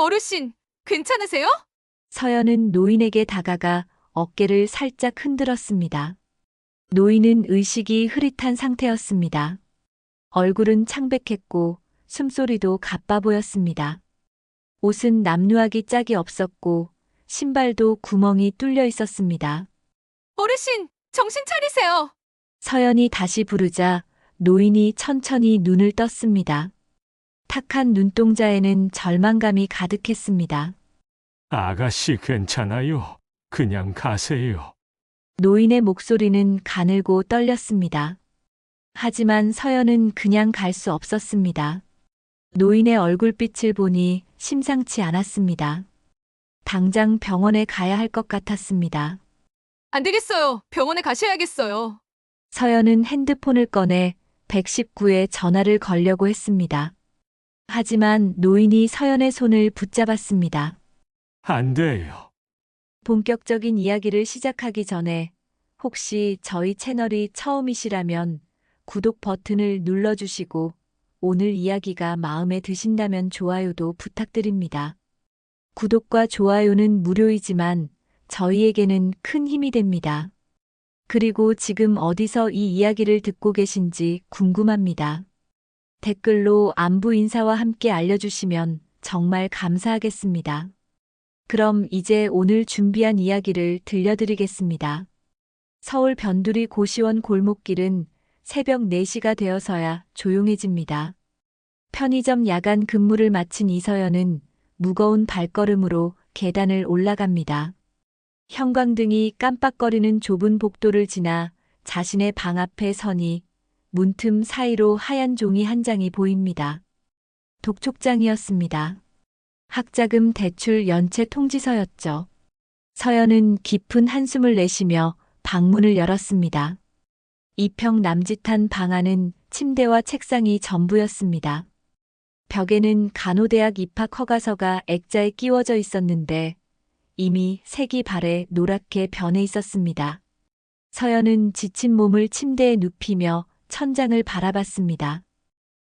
어르신, 괜찮으세요? 서연은 노인에게 다가가 어깨를 살짝 흔들었습니다. 노인은 의식이 흐릿한 상태였습니다. 얼굴은 창백했고 숨소리도 가빠 보였습니다. 옷은 남루하기 짝이 없었고 신발도 구멍이 뚫려 있었습니다. 어르신, 정신 차리세요. 서연이 다시 부르자 노인이 천천히 눈을 떴습니다. 탁한 눈동자에는 절망감이 가득했습니다. 아가씨 괜찮아요. 그냥 가세요. 노인의 목소리는 가늘고 떨렸습니다. 하지만 서연은 그냥 갈 수 없었습니다. 노인의 얼굴빛을 보니 심상치 않았습니다. 당장 병원에 가야 할 것 같았습니다. 안 되겠어요. 병원에 가셔야겠어요. 서연은 핸드폰을 꺼내 119에 전화를 걸려고 했습니다. 하지만 노인이 서연의 손을 붙잡았습니다. 안 돼요. 본격적인 이야기를 시작하기 전에 혹시 저희 채널이 처음이시라면 구독 버튼을 눌러주시고 오늘 이야기가 마음에 드신다면 좋아요도 부탁드립니다. 구독과 좋아요는 무료이지만 저희에게는 큰 힘이 됩니다. 그리고 지금 어디서 이 이야기를 듣고 계신지 궁금합니다. 댓글로 안부 인사와 함께 알려주시면 정말 감사하겠습니다. 그럼 이제 오늘 준비한 이야기를 들려드리겠습니다. 서울 변두리 고시원 골목길은 새벽 4시가 되어서야 조용해집니다. 편의점 야간 근무를 마친 이서연은 무거운 발걸음으로 계단을 올라갑니다. 형광등이 깜빡거리는 좁은 복도를 지나 자신의 방 앞에 서니 문틈 사이로 하얀 종이 한 장이 보입니다. 독촉장이었습니다. 학자금 대출 연체 통지서였죠. 서연은 깊은 한숨을 내쉬며 방문을 열었습니다. 2평 남짓한 방 안은 침대와 책상이 전부였습니다. 벽에는 간호대학 입학 허가서가 액자에 끼워져 있었는데 이미 색이 바래 노랗게 변해 있었습니다. 서연은 지친 몸을 침대에 눕히며 천장을 바라봤습니다.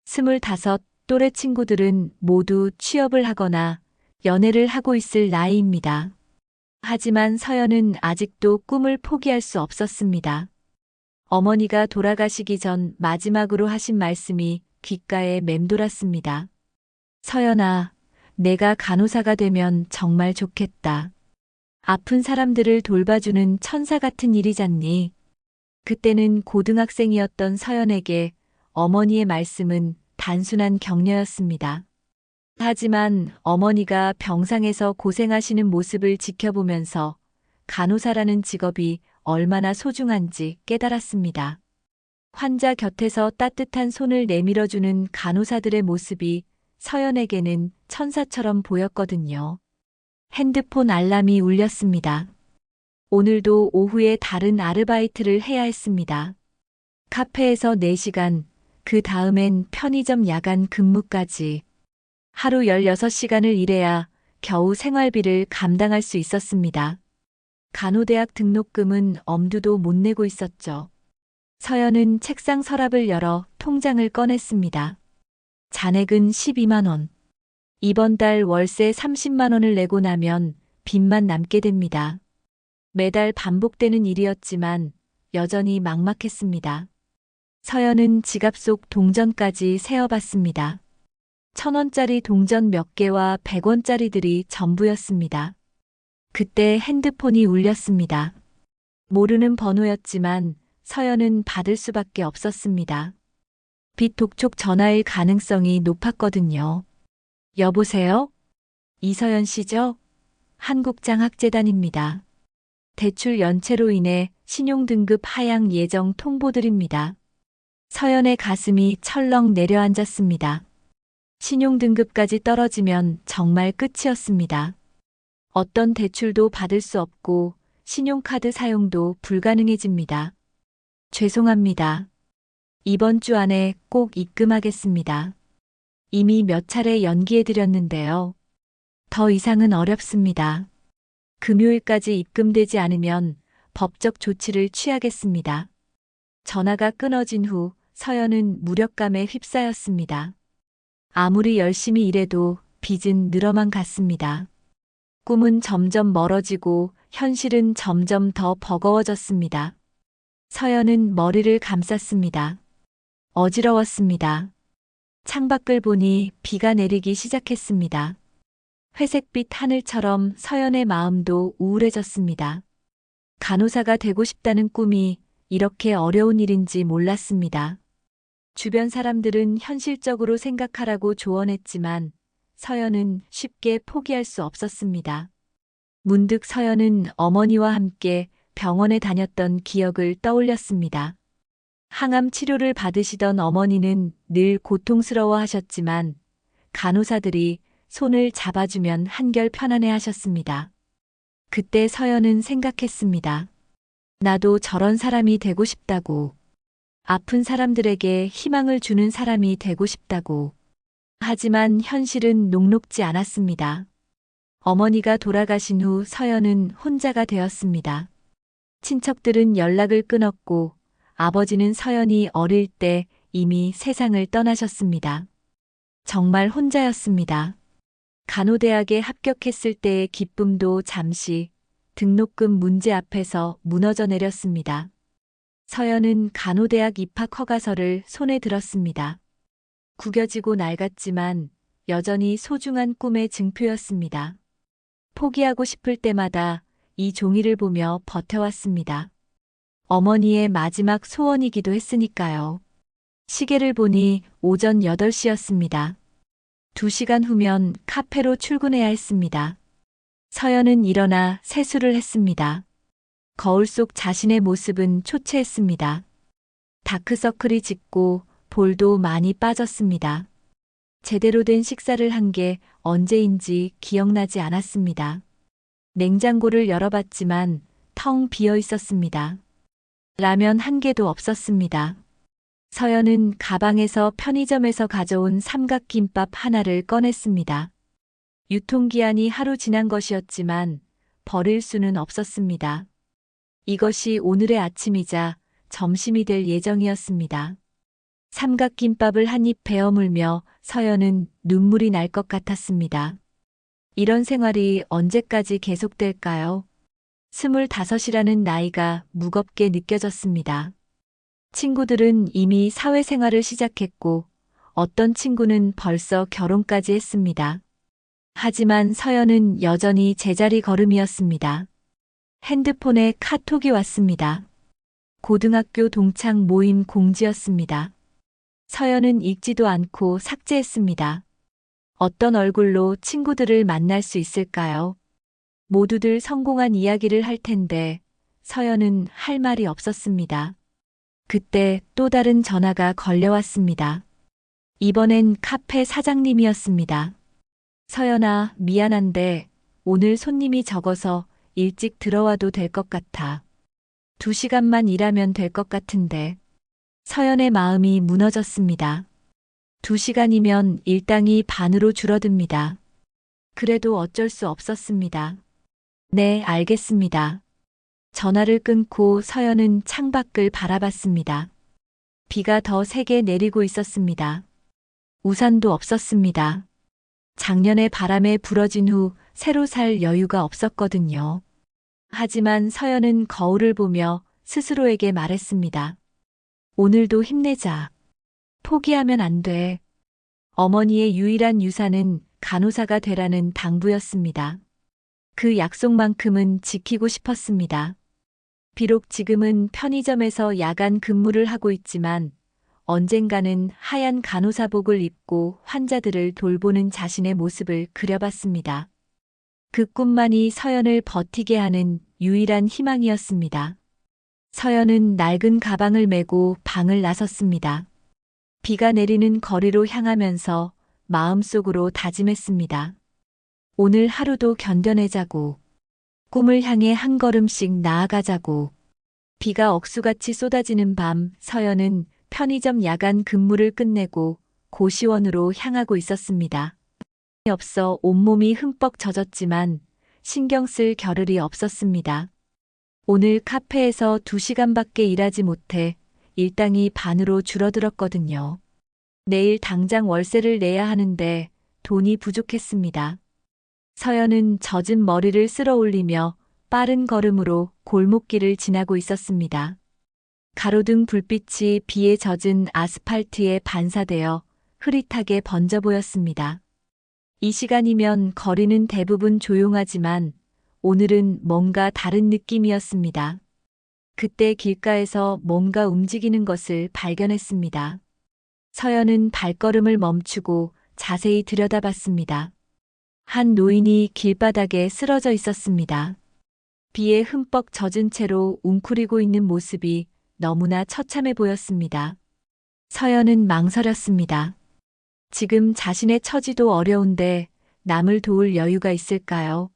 25 또래 친구들은 모두 취업을 하거나 연애를 하고 있을 나이입니다. 하지만 서연은 아직도 꿈을 포기할 수 없었습니다. 어머니가 돌아가시기 전 마지막으로 하신 말씀이 귓가에 맴돌았습니다. 서연아, 내가 간호사가 되면 정말 좋겠다. 아픈 사람들을 돌봐주는 천사 같은 일이잖니. 그때는 고등학생이었던 서연에게 어머니의 말씀은 단순한 격려였습니다. 하지만 어머니가 병상에서 고생하시는 모습을 지켜보면서 간호사라는 직업이 얼마나 소중한지 깨달았습니다. 환자 곁에서 따뜻한 손을 내밀어주는 간호사들의 모습이 서연에게는 천사처럼 보였거든요. 핸드폰 알람이 울렸습니다. 오늘도 오후에 다른 아르바이트를 해야 했습니다. 카페에서 4시간, 그 다음엔 편의점 야간 근무까지. 하루 16시간을 일해야 겨우 생활비를 감당할 수 있었습니다. 간호대학 등록금은 엄두도 못 내고 있었죠. 서연은 책상 서랍을 열어 통장을 꺼냈습니다. 잔액은 12만 원. 이번 달 월세 30만 원을 내고 나면 빚만 남게 됩니다. 매달 반복되는 일이었지만 여전히 막막했습니다. 서연은 지갑 속 동전까지 세어봤습니다. 1,000원짜리 동전 몇 개와 100원짜리들이 전부였습니다. 그때 핸드폰이 울렸습니다. 모르는 번호였지만 서연은 받을 수밖에 없었습니다. 빚 독촉 전화일 가능성이 높았거든요. 여보세요? 이서연 씨죠? 한국장학재단입니다. 대출 연체로 인해 신용등급 하향 예정 통보드립니다. 서연의 가슴이 철렁 내려앉았습니다. 신용등급까지 떨어지면 정말 끝이었습니다. 어떤 대출도 받을 수 없고 신용카드 사용도 불가능해집니다. 죄송합니다. 이번 주 안에 꼭 입금하겠습니다. 이미 몇 차례 연기해드렸는데요. 더 이상은 어렵습니다. 금요일까지 입금되지 않으면 법적 조치를 취하겠습니다. 전화가 끊어진 후 서연은 무력감에 휩싸였습니다. 아무리 열심히 일해도 빚은 늘어만 갔습니다. 꿈은 점점 멀어지고 현실은 점점 더 버거워졌습니다. 서연은 머리를 감쌌습니다. 어지러웠습니다. 창밖을 보니 비가 내리기 시작했습니다. 회색빛 하늘처럼 서연의 마음도 우울해졌습니다. 간호사가 되고 싶다는 꿈이 이렇게 어려운 일인지 몰랐습니다. 주변 사람들은 현실적으로 생각하라고 조언했지만 서연은 쉽게 포기할 수 없었습니다. 문득 서연은 어머니와 함께 병원에 다녔던 기억을 떠올렸습니다. 항암 치료를 받으시던 어머니는 늘 고통스러워 하셨지만 간호사들이 손을 잡아주면 한결 편안해 하셨습니다. 그때 서연은 생각했습니다. 나도 저런 사람이 되고 싶다고. 아픈 사람들에게 희망을 주는 사람이 되고 싶다고. 하지만 현실은 녹록지 않았습니다. 어머니가 돌아가신 후 서연은 혼자가 되었습니다. 친척들은 연락을 끊었고 아버지는 서연이 어릴 때 이미 세상을 떠나셨습니다. 정말 혼자였습니다. 간호대학에 합격했을 때의 기쁨도 잠시 등록금 문제 앞에서 무너져 내렸습니다. 서연은 간호대학 입학 허가서를 손에 들었습니다. 구겨지고 낡았지만 여전히 소중한 꿈의 증표였습니다. 포기하고 싶을 때마다 이 종이를 보며 버텨왔습니다. 어머니의 마지막 소원이기도 했으니까요. 시계를 보니 오전 8시였습니다. 2시간 후면 카페로 출근해야 했습니다. 서연은 일어나 세수를 했습니다. 거울 속 자신의 모습은 초췌했습니다. 다크서클이 짙고 볼도 많이 빠졌습니다. 제대로 된 식사를 한 게 언제인지 기억나지 않았습니다. 냉장고를 열어봤지만 텅 비어 있었습니다. 라면 한 개도 없었습니다. 서연은 가방에서 편의점에서 가져온 삼각김밥 하나를 꺼냈습니다. 유통기한이 하루 지난 것이었지만 버릴 수는 없었습니다. 이것이 오늘의 아침이자 점심이 될 예정이었습니다. 삼각김밥을 한 입 베어 물며 서연은 눈물이 날 것 같았습니다. 이런 생활이 언제까지 계속될까요? 25이라는 나이가 무겁게 느껴졌습니다. 친구들은 이미 사회생활을 시작했고 어떤 친구는 벌써 결혼까지 했습니다. 하지만 서연은 여전히 제자리 걸음이었습니다. 핸드폰에 카톡이 왔습니다. 고등학교 동창 모임 공지였습니다. 서연은 읽지도 않고 삭제했습니다. 어떤 얼굴로 친구들을 만날 수 있을까요? 모두들 성공한 이야기를 할 텐데 서연은 할 말이 없었습니다. 그때 또 다른 전화가 걸려왔습니다. 이번엔 카페 사장님이었습니다. 서연아, 미안한데 오늘 손님이 적어서 일찍 들어와도 될 것 같아. 2시간만 일하면 될 것 같은데. 서연의 마음이 무너졌습니다. 2시간이면 일당이 반으로 줄어듭니다. 그래도 어쩔 수 없었습니다. 네, 알겠습니다. 전화를 끊고 서연은 창밖을 바라봤습니다. 비가 더 세게 내리고 있었습니다. 우산도 없었습니다. 작년에 바람에 부러진 후 새로 살 여유가 없었거든요. 하지만 서연은 거울을 보며 스스로에게 말했습니다. 오늘도 힘내자. 포기하면 안 돼. 어머니의 유일한 유산은 간호사가 되라는 당부였습니다. 그 약속만큼은 지키고 싶었습니다. 비록 지금은 편의점에서 야간 근무를 하고 있지만 언젠가는 하얀 간호사복을 입고 환자들을 돌보는 자신의 모습을 그려봤습니다. 그 꿈만이 서연을 버티게 하는 유일한 희망이었습니다. 서연은 낡은 가방을 메고 방을 나섰습니다. 비가 내리는 거리로 향하면서 마음속으로 다짐했습니다. 오늘 하루도 견뎌내자고. 꿈을 향해 한 걸음씩 나아가자고. 비가 억수같이 쏟아지는 밤 서연은 편의점 야간 근무를 끝내고 고시원으로 향하고 있었습니다. 없어 온몸이 흠뻑 젖었지만 신경 쓸 겨를이 없었습니다. 오늘 카페에서 2시간밖에 일하지 못해 일당이 반으로 줄어들었거든요. 내일 당장 월세를 내야 하는데 돈이 부족했습니다. 서연은 젖은 머리를 쓸어 올리며 빠른 걸음으로 골목길을 지나고 있었습니다. 가로등 불빛이 비에 젖은 아스팔트에 반사되어 흐릿하게 번져 보였습니다. 이 시간이면 거리는 대부분 조용하지만 오늘은 뭔가 다른 느낌이었습니다. 그때 길가에서 뭔가 움직이는 것을 발견했습니다. 서연은 발걸음을 멈추고 자세히 들여다봤습니다. 한 노인이 길바닥에 쓰러져 있었습니다. 비에 흠뻑 젖은 채로 웅크리고 있는 모습이 너무나 처참해 보였습니다. 서연은 망설였습니다. 지금 자신의 처지도 어려운데 남을 도울 여유가 있을까요?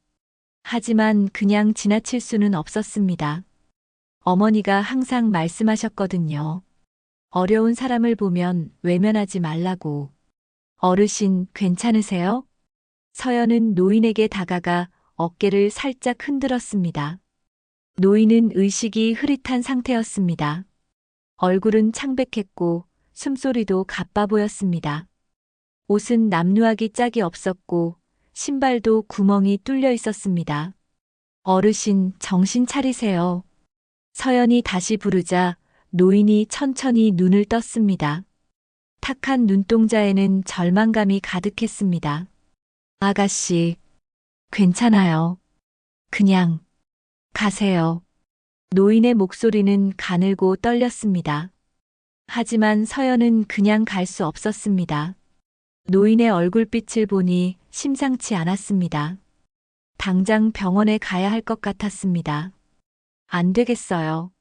하지만 그냥 지나칠 수는 없었습니다. 어머니가 항상 말씀하셨거든요. 어려운 사람을 보면 외면하지 말라고. 어르신, 괜찮으세요? 서연은 노인에게 다가가 어깨를 살짝 흔들었습니다. 노인은 의식이 흐릿한 상태였습니다. 얼굴은 창백했고 숨소리도 가빠 보였습니다. 옷은 남루하기 짝이 없었고 신발도 구멍이 뚫려 있었습니다. 어르신, 정신 차리세요. 서연이 다시 부르자 노인이 천천히 눈을 떴습니다. 탁한 눈동자에는 절망감이 가득했습니다. 아가씨, 괜찮아요. 그냥 가세요. 노인의 목소리는 가늘고 떨렸습니다. 하지만 서연은 그냥 갈 수 없었습니다. 노인의 얼굴빛을 보니 심상치 않았습니다. 당장 병원에 가야 할 것 같았습니다. 안 되겠어요.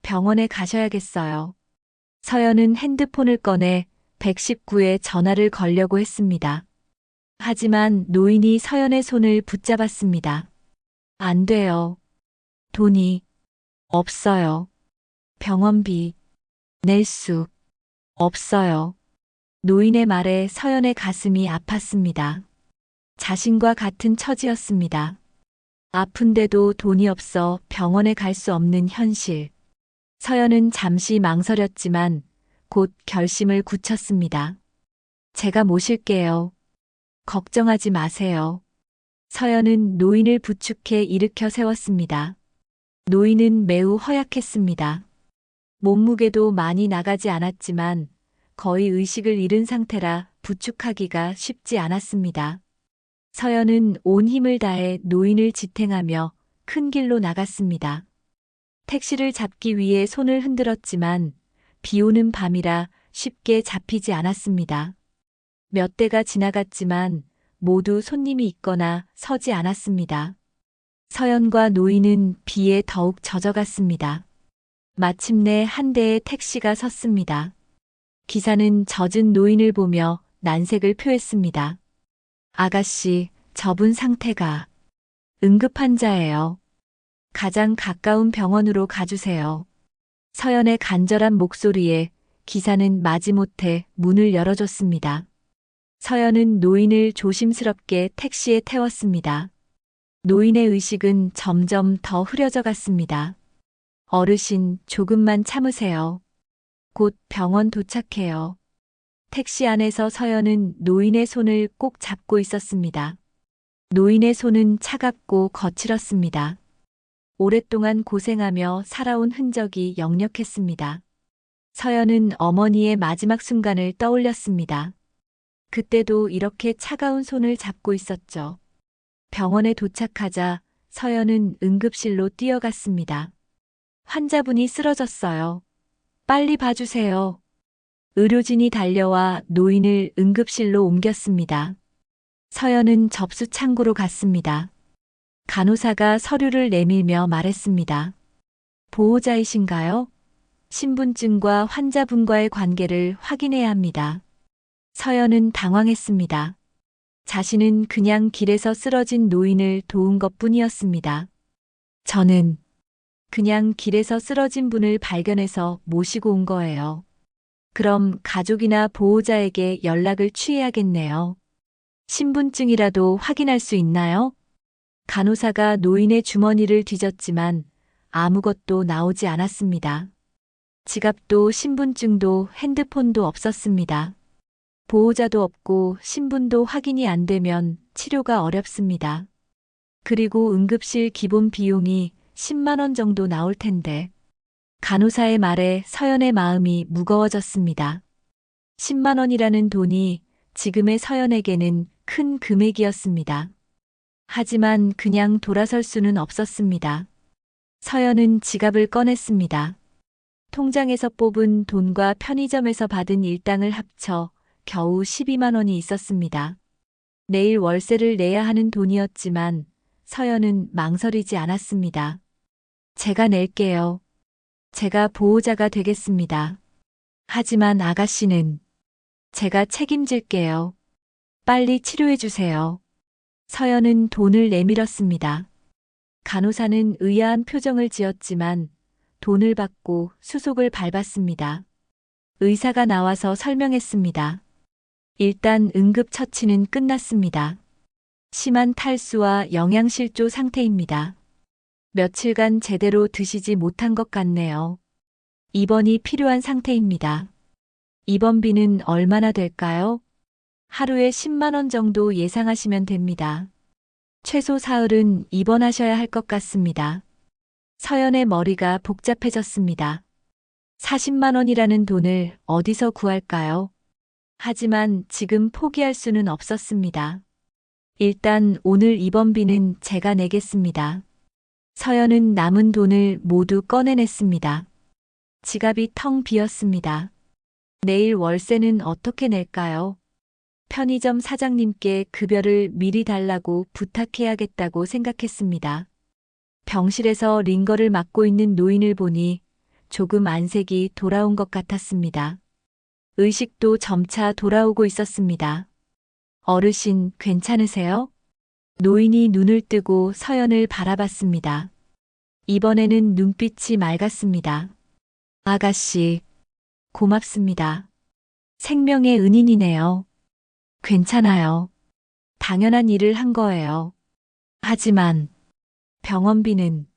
병원에 가셔야겠어요. 서연은 핸드폰을 꺼내 119에 전화를 걸려고 했습니다. 하지만 노인이 서연의 손을 붙잡았습니다. 안 돼요. 돈이 없어요. 병원비 낼 수 없어요. 노인의 말에 서연의 가슴이 아팠습니다. 자신과 같은 처지였습니다. 아픈데도 돈이 없어 병원에 갈 수 없는 현실. 서연은 잠시 망설였지만 곧 결심을 굳혔습니다. 제가 모실게요. 걱정하지 마세요. 서연은 노인을 부축해 일으켜 세웠습니다. 노인은 매우 허약했습니다. 몸무게도 많이 나가지 않았지만 거의 의식을 잃은 상태라 부축하기가 쉽지 않았습니다. 서연은 온 힘을 다해 노인을 지탱하며 큰 길로 나갔습니다. 택시를 잡기 위해 손을 흔들었지만 비 오는 밤이라 쉽게 잡히지 않았습니다. 몇 대가 지나갔지만 모두 손님이 있거나 서지 않았습니다. 서연과 노인은 비에 더욱 젖어갔습니다. 마침내 한 대의 택시가 섰습니다. 기사는 젖은 노인을 보며 난색을 표했습니다. 아가씨, 저분 상태가 응급환자예요. 가장 가까운 병원으로 가주세요. 서연의 간절한 목소리에 기사는 마지못해 문을 열어줬습니다. 서연은 노인을 조심스럽게 택시에 태웠습니다. 노인의 의식은 점점 더 흐려져 갔습니다. 어르신, 조금만 참으세요. 곧 병원 도착해요. 택시 안에서 서연은 노인의 손을 꼭 잡고 있었습니다. 노인의 손은 차갑고 거칠었습니다. 오랫동안 고생하며 살아온 흔적이 역력했습니다. 서연은 어머니의 마지막 순간을 떠올렸습니다. 그때도 이렇게 차가운 손을 잡고 있었죠. 병원에 도착하자 서연은 응급실로 뛰어갔습니다. 환자분이 쓰러졌어요. 빨리 봐주세요. 의료진이 달려와 노인을 응급실로 옮겼습니다. 서연은 접수 창구로 갔습니다. 간호사가 서류를 내밀며 말했습니다. 보호자이신가요? 신분증과 환자분과의 관계를 확인해야 합니다. 서연은 당황했습니다. 자신은 그냥 길에서 쓰러진 노인을 도운 것뿐이었습니다. 저는 그냥 길에서 쓰러진 분을 발견해서 모시고 온 거예요. 그럼 가족이나 보호자에게 연락을 취해야겠네요. 신분증이라도 확인할 수 있나요? 간호사가 노인의 주머니를 뒤졌지만 아무것도 나오지 않았습니다. 지갑도 신분증도 핸드폰도 없었습니다. 보호자도 없고 신분도 확인이 안 되면 치료가 어렵습니다. 그리고 응급실 기본 비용이 10만 원 정도 나올 텐데. 간호사의 말에 서연의 마음이 무거워졌습니다. 10만 원이라는 돈이 지금의 서연에게는 큰 금액이었습니다. 하지만 그냥 돌아설 수는 없었습니다. 서연은 지갑을 꺼냈습니다. 통장에서 뽑은 돈과 편의점에서 받은 일당을 합쳐 겨우 12만 원이 있었습니다. 내일 월세를 내야 하는 돈이었지만 서연은 망설이지 않았습니다. 제가 낼게요. 제가 보호자가 되겠습니다. 하지만 아가씨는 제가 책임질게요. 빨리 치료해 주세요. 서연은 돈을 내밀었습니다. 간호사는 의아한 표정을 지었지만 돈을 받고 수속을 밟았습니다. 의사가 나와서 설명했습니다. 일단 응급처치는 끝났습니다. 심한 탈수와 영양실조 상태입니다. 며칠간 제대로 드시지 못한 것 같네요. 입원이 필요한 상태입니다. 입원비는 얼마나 될까요? 하루에 10만 원 정도 예상하시면 됩니다. 최소 사흘은 입원하셔야 할 것 같습니다. 서연의 머리가 복잡해졌습니다. 40만 원이라는 돈을 어디서 구할까요? 하지만 지금 포기할 수는 없었습니다. 일단 오늘 입원비는 제가 내겠습니다. 서연은 남은 돈을 모두 꺼내냈습니다. 지갑이 텅 비었습니다. 내일 월세는 어떻게 낼까요? 편의점 사장님께 급여를 미리 달라고 부탁해야겠다고 생각했습니다. 병실에서 링거를 맡고 있는 노인을 보니 조금 안색이 돌아온 것 같았습니다. 의식도 점차 돌아오고 있었습니다. 어르신, 괜찮으세요? 노인이 눈을 뜨고 서연을 바라봤습니다. 이번에는 눈빛이 맑았습니다. 아가씨, 고맙습니다. 생명의 은인이네요. 괜찮아요. 당연한 일을 한 거예요. 하지만 병원비는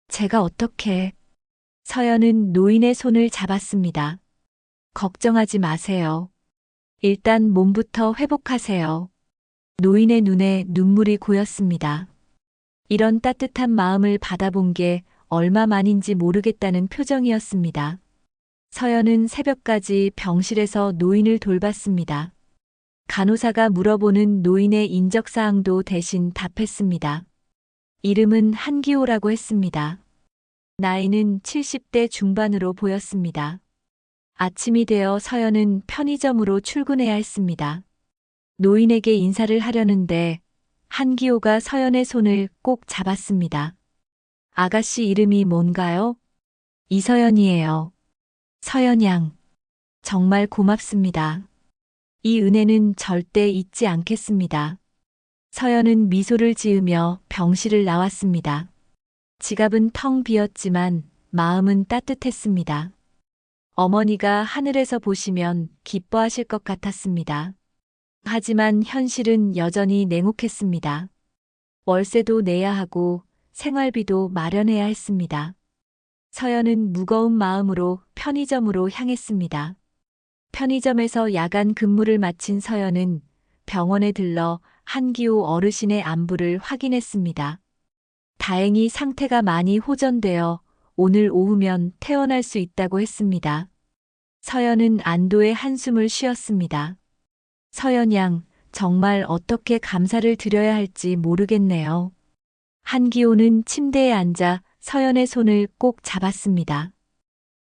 제가 어떻게... 서연은 노인의 손을 잡았습니다. 걱정하지 마세요. 일단 몸부터 회복하세요. 노인의 눈에 눈물이 고였습니다. 이런 따뜻한 마음을 받아본 게 얼마만인지 모르겠다는 표정이었습니다. 서연은 새벽까지 병실에서 노인을 돌봤습니다. 간호사가 물어보는 노인의 인적사항도 대신 답했습니다. 이름은 한기호라고 했습니다. 나이는 70대 중반으로 보였습니다. 아침이 되어 서연은 편의점으로 출근해야 했습니다. 노인에게 인사를 하려는데 한기호가 서연의 손을 꼭 잡았습니다. 아가씨 이름이 뭔가요? 이서연이에요. 서연 양, 정말 고맙습니다. 이 은혜는 절대 잊지 않겠습니다. 서연은 미소를 지으며 병실을 나왔습니다. 지갑은 텅 비었지만 마음은 따뜻했습니다. 어머니가 하늘에서 보시면 기뻐하실 것 같았습니다. 하지만 현실은 여전히 냉혹했습니다. 월세도 내야 하고 생활비도 마련해야 했습니다. 서연은 무거운 마음으로 편의점으로 향했습니다. 편의점에서 야간 근무를 마친 서연은 병원에 들러 한기호 어르신의 안부를 확인했습니다. 다행히 상태가 많이 호전되어 오늘 오후면 퇴원할 수 있다고 했습니다. 서연은 안도의 한숨을 쉬었습니다. 서연 양, 정말 어떻게 감사를 드려야 할지 모르겠네요. 한기호는 침대에 앉아 서연의 손을 꼭 잡았습니다.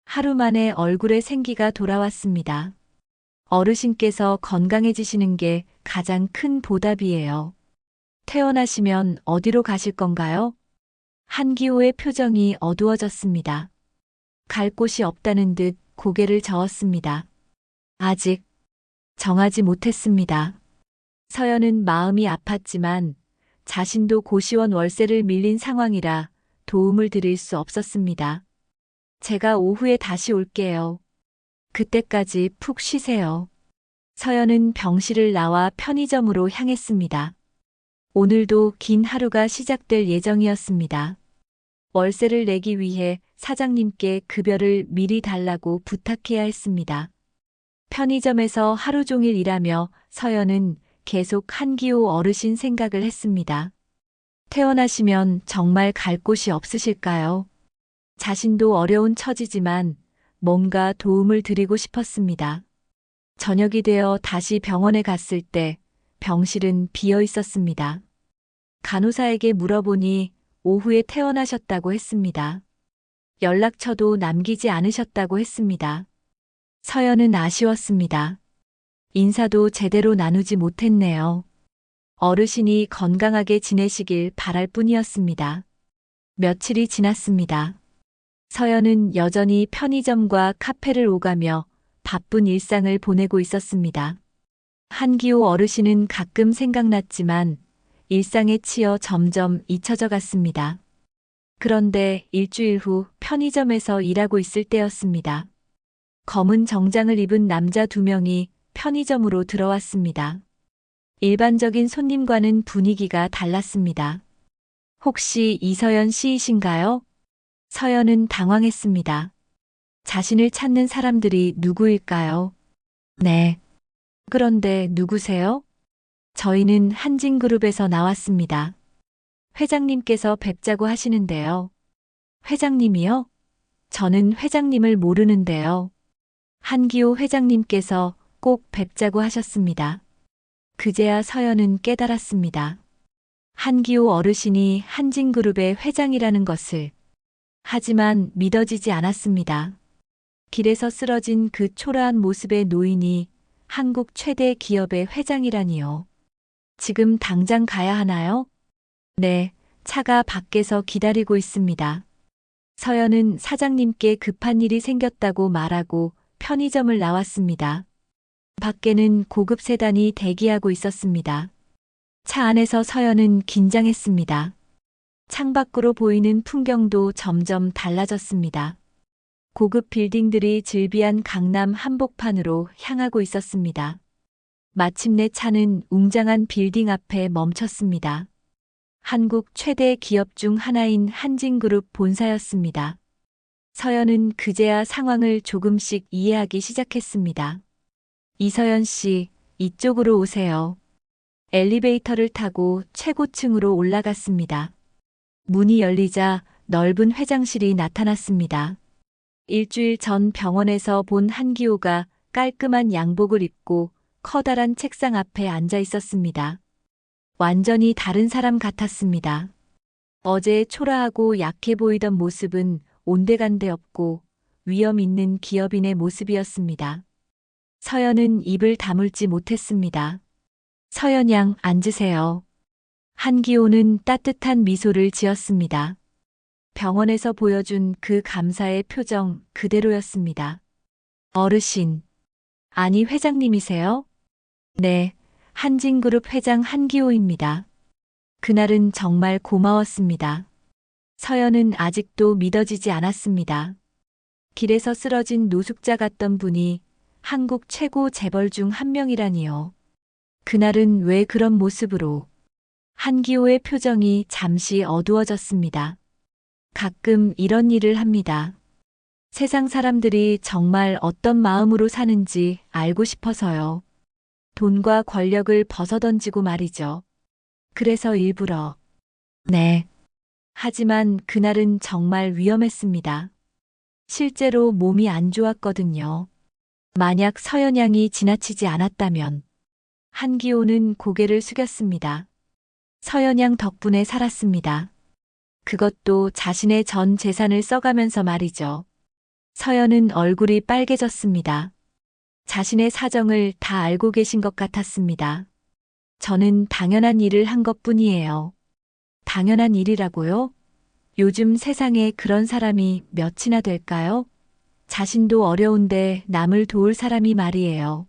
하루 만에 얼굴에 생기가 돌아왔습니다. 어르신께서 건강해지시는 게 가장 큰 보답이에요. 퇴원하시면 어디로 가실 건가요? 한기호의 표정이 어두워졌습니다. 갈 곳이 없다는 듯 고개를 저었습니다. 아직 정하지 못했습니다. 서연은 마음이 아팠지만 자신도 고시원 월세를 밀린 상황이라 도움을 드릴 수 없었습니다. 제가 오후에 다시 올게요. 그때까지 푹 쉬세요. 서연은 병실을 나와 편의점으로 향했습니다. 오늘도 긴 하루가 시작될 예정이었습니다. 월세를 내기 위해 사장님께 급여를 미리 달라고 부탁해야 했습니다. 편의점에서 하루 종일 일하며 서연은 계속 한기호 어르신 생각을 했습니다. 퇴원하시면 정말 갈 곳이 없으실까요? 자신도 어려운 처지지만 뭔가 도움을 드리고 싶었습니다. 저녁이 되어 다시 병원에 갔을 때 병실은 비어 있었습니다. 간호사에게 물어보니 오후에 퇴원하셨다고 했습니다. 연락처도 남기지 않으셨다고 했습니다. 서연은 아쉬웠습니다. 인사도 제대로 나누지 못했네요. 어르신이 건강하게 지내시길 바랄 뿐이었습니다. 며칠이 지났습니다. 서연은 여전히 편의점과 카페를 오가며 바쁜 일상을 보내고 있었습니다. 한기호 어르신은 가끔 생각났지만 일상에 치여 점점 잊혀져 갔습니다. 그런데 일주일 후 편의점에서 일하고 있을 때였습니다. 검은 정장을 입은 남자 2명이 편의점으로 들어왔습니다. 일반적인 손님과는 분위기가 달랐습니다. 혹시 이서연 씨이신가요? 서연은 당황했습니다. 자신을 찾는 사람들이 누구일까요? 네. 그런데 누구세요? 저희는 한진그룹에서 나왔습니다. 회장님께서 뵙자고 하시는데요. 회장님이요? 저는 회장님을 모르는데요. 한기호 회장님께서 꼭 뵙자고 하셨습니다. 그제야 서연은 깨달았습니다. 한기호 어르신이 한진그룹의 회장이라는 것을. 하지만 믿어지지 않았습니다. 길에서 쓰러진 그 초라한 모습의 노인이 한국 최대 기업의 회장이라니요. 지금 당장 가야 하나요? 네, 차가 밖에서 기다리고 있습니다. 서연은 사장님께 급한 일이 생겼다고 말하고 편의점을 나왔습니다. 밖에는 고급 세단이 대기하고 있었습니다. 차 안에서 서연은 긴장했습니다. 창밖으로 보이는 풍경도 점점 달라졌습니다. 고급 빌딩들이 즐비한 강남 한복판으로 향하고 있었습니다. 마침내 차는 웅장한 빌딩 앞에 멈췄습니다. 한국 최대 기업 중 하나인 한진그룹 본사였습니다. 서연은 그제야 상황을 조금씩 이해하기 시작했습니다. 이서연 씨, 이쪽으로 오세요. 엘리베이터를 타고 최고층으로 올라갔습니다. 문이 열리자 넓은 회장실이 나타났습니다. 일주일 전 병원에서 본 한기호가 깔끔한 양복을 입고 커다란 책상 앞에 앉아 있었습니다. 완전히 다른 사람 같았습니다. 어제 초라하고 약해 보이던 모습은 온데간데 없고 위험 있는 기업인의 모습이었습니다. 서연은 입을 다물지 못했습니다. 서연 양 앉으세요. 한기호는 따뜻한 미소를 지었습니다. 병원에서 보여준 그 감사의 표정 그대로였습니다. 어르신. 아니 회장님이세요? 네, 한진그룹 회장 한기호입니다. 그날은 정말 고마웠습니다. 서연은 아직도 믿어지지 않았습니다. 길에서 쓰러진 노숙자 같던 분이 한국 최고 재벌 중 한 명이라니요. 그날은 왜 그런 모습으로. 한기호의 표정이 잠시 어두워졌습니다. 가끔 이런 일을 합니다. 세상 사람들이 정말 어떤 마음으로 사는지 알고 싶어서요. 돈과 권력을 벗어던지고 말이죠. 그래서 일부러. 네. 하지만 그날은 정말 위험했습니다. 실제로 몸이 안 좋았거든요. 만약 서연 양이 지나치지 않았다면. 한기호는 고개를 숙였습니다. 서연 양 덕분에 살았습니다. 그것도 자신의 전 재산을 써가면서 말이죠. 서연은 얼굴이 빨개졌습니다. 자신의 사정을 다 알고 계신 것 같았습니다. 저는 당연한 일을 한 것뿐이에요. 당연한 일이라고요? 요즘 세상에 그런 사람이 몇이나 될까요? 자신도 어려운데 남을 도울 사람이 말이에요.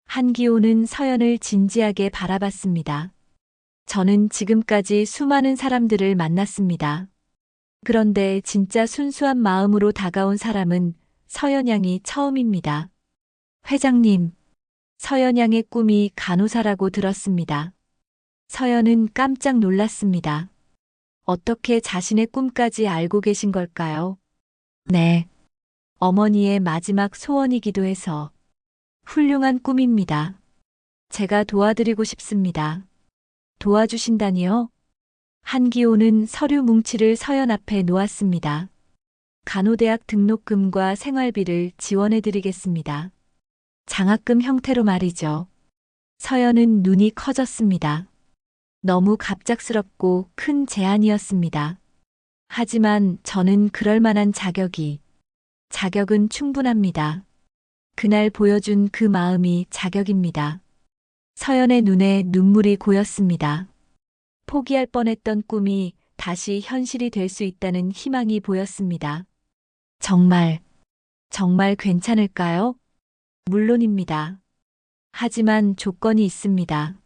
한기호는 서연을 진지하게 바라봤습니다. 저는 지금까지 수많은 사람들을 만났습니다. 그런데 진짜 순수한 마음으로 다가온 사람은 서연 양이 처음입니다. 회장님, 서연 양의 꿈이 간호사라고 들었습니다. 서연은 깜짝 놀랐습니다. 어떻게 자신의 꿈까지 알고 계신 걸까요? 네. 어머니의 마지막 소원이기도 해서. 훌륭한 꿈입니다. 제가 도와드리고 싶습니다. 도와주신다니요? 한기호는 서류 뭉치를 서연 앞에 놓았습니다. 간호대학 등록금과 생활비를 지원해드리겠습니다. 장학금 형태로 말이죠. 서연은 눈이 커졌습니다. 너무 갑작스럽고 큰 제안이었습니다. 하지만 저는 그럴 만한 자격은 충분합니다. 그날 보여준 그 마음이 자격입니다. 서연의 눈에 눈물이 고였습니다. 포기할 뻔했던 꿈이 다시 현실이 될 수 있다는 희망이 보였습니다. 정말 괜찮을까요? 물론입니다. 하지만 조건이 있습니다.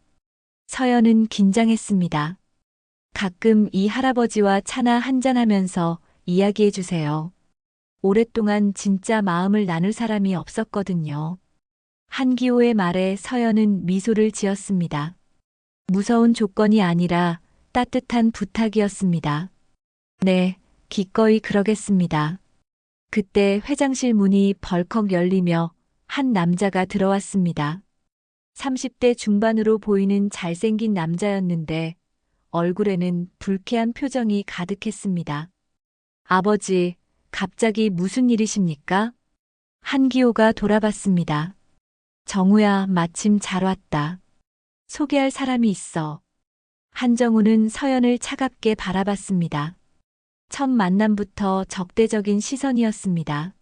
서연은 긴장했습니다. 가끔 이 할아버지와 차나 한잔하면서 이야기해 주세요. 오랫동안 진짜 마음을 나눌 사람이 없었거든요. 한기호의 말에 서연은 미소를 지었습니다. 무서운 조건이 아니라 따뜻한 부탁이었습니다. 네, 기꺼이 그러겠습니다. 그때 회장실 문이 벌컥 열리며 한 남자가 들어왔습니다. 30대 중반으로 보이는 잘생긴 남자였는데 얼굴에는 불쾌한 표정이 가득했습니다. 아버지, 갑자기 무슨 일이십니까? 한기호가 돌아봤습니다. 정우야, 마침 잘 왔다. 소개할 사람이 있어. 한정우는 서연을 차갑게 바라봤습니다. 첫 만남부터 적대적인 시선이었습니다.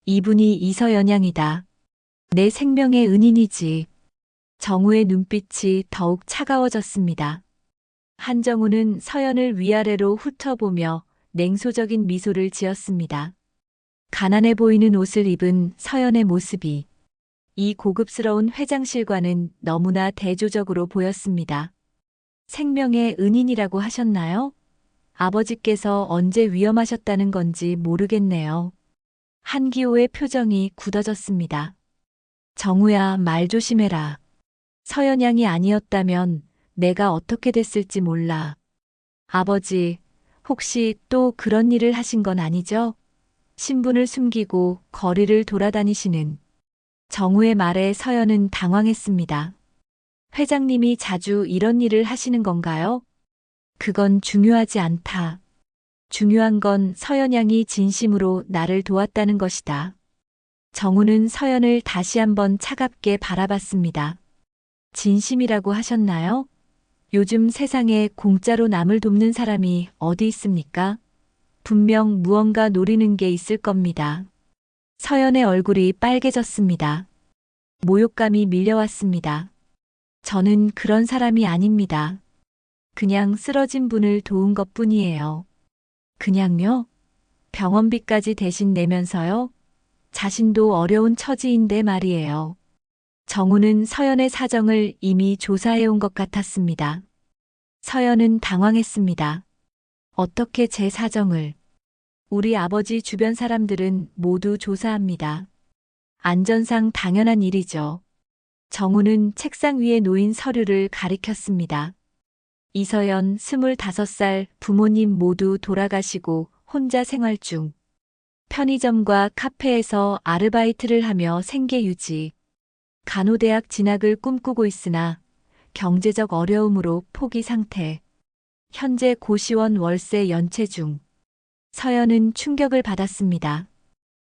이분이 이서연 양이다. 내 생명의 은인이지. 정우의 눈빛이 더욱 차가워졌습니다. 한정우는 서연을 위아래로 훑어보며 냉소적인 미소를 지었습니다. 가난해 보이는 옷을 입은 서연의 모습이 이 고급스러운 회장실과는 너무나 대조적으로 보였습니다. 생명의 은인이라고 하셨나요? 아버지께서 언제 위험하셨다는 건지 모르겠네요. 한기호의 표정이 굳어졌습니다. 정우야, 말 조심해라. 서연 양이 아니었다면 내가 어떻게 됐을지 몰라. 아버지, 혹시 또 그런 일을 하신 건 아니죠? 신분을 숨기고 거리를 돌아다니시는. 정우의 말에 서연은 당황했습니다. 회장님이 자주 이런 일을 하시는 건가요? 그건 중요하지 않다. 중요한 건 서연 양이 진심으로 나를 도왔다는 것이다. 정우는 서연을 다시 한번 차갑게 바라봤습니다. 진심이라고 하셨나요? 요즘 세상에 공짜로 남을 돕는 사람이 어디 있습니까? 분명 무언가 노리는 게 있을 겁니다. 서연의 얼굴이 빨개졌습니다. 모욕감이 밀려왔습니다. 저는 그런 사람이 아닙니다. 그냥 쓰러진 분을 도운 것뿐이에요. 그냥요? 병원비까지 대신 내면서요? 자신도 어려운 처지인데 말이에요. 정우는 서연의 사정을 이미 조사해온 것 같았습니다. 서연은 당황했습니다. 어떻게 제 사정을? 우리 아버지 주변 사람들은 모두 조사합니다. 안전상 당연한 일이죠. 정우는 책상 위에 놓인 서류를 가리켰습니다. 이서연 25살 부모님 모두 돌아가시고 혼자 생활 중. 편의점과 카페에서 아르바이트를 하며 생계 유지. 간호대학 진학을 꿈꾸고 있으나 경제적 어려움으로 포기 상태. 현재 고시원 월세 연체 중. 서연은 충격을 받았습니다.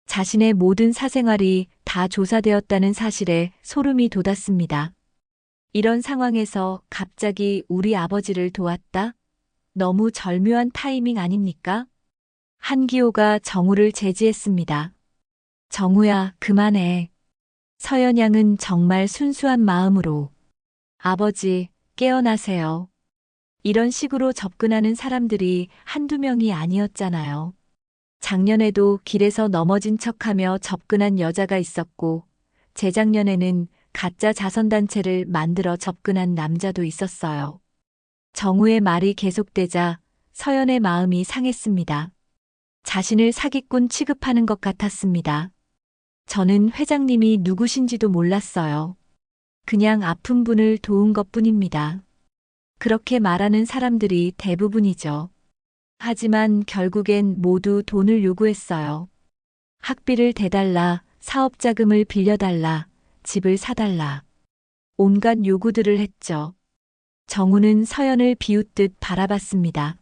자신의 모든 사생활이 다 조사되었다는 사실에 소름이 돋았습니다. 이런 상황에서 갑자기 우리 아버지를 도왔다? 너무 절묘한 타이밍 아닙니까? 한기호가 정우를 제지했습니다. 정우야, 그만해. 서연 양은 정말 순수한 마음으로. 아버지, 깨어나세요. 이런 식으로 접근하는 사람들이 한두 명이 아니었잖아요. 작년에도 길에서 넘어진 척하며 접근한 여자가 있었고, 재작년에는 가짜 자선단체를 만들어 접근한 남자도 있었어요. 정우의 말이 계속되자 서연의 마음이 상했습니다. 자신을 사기꾼 취급하는 것 같았습니다. 저는 회장님이 누구신지도 몰랐어요. 그냥 아픈 분을 도운 것뿐입니다. 그렇게 말하는 사람들이 대부분이죠. 하지만 결국엔 모두 돈을 요구했어요. 학비를 대달라, 사업자금을 빌려달라, 집을 사달라. 온갖 요구들을 했죠. 정우는 서연을 비웃듯 바라봤습니다.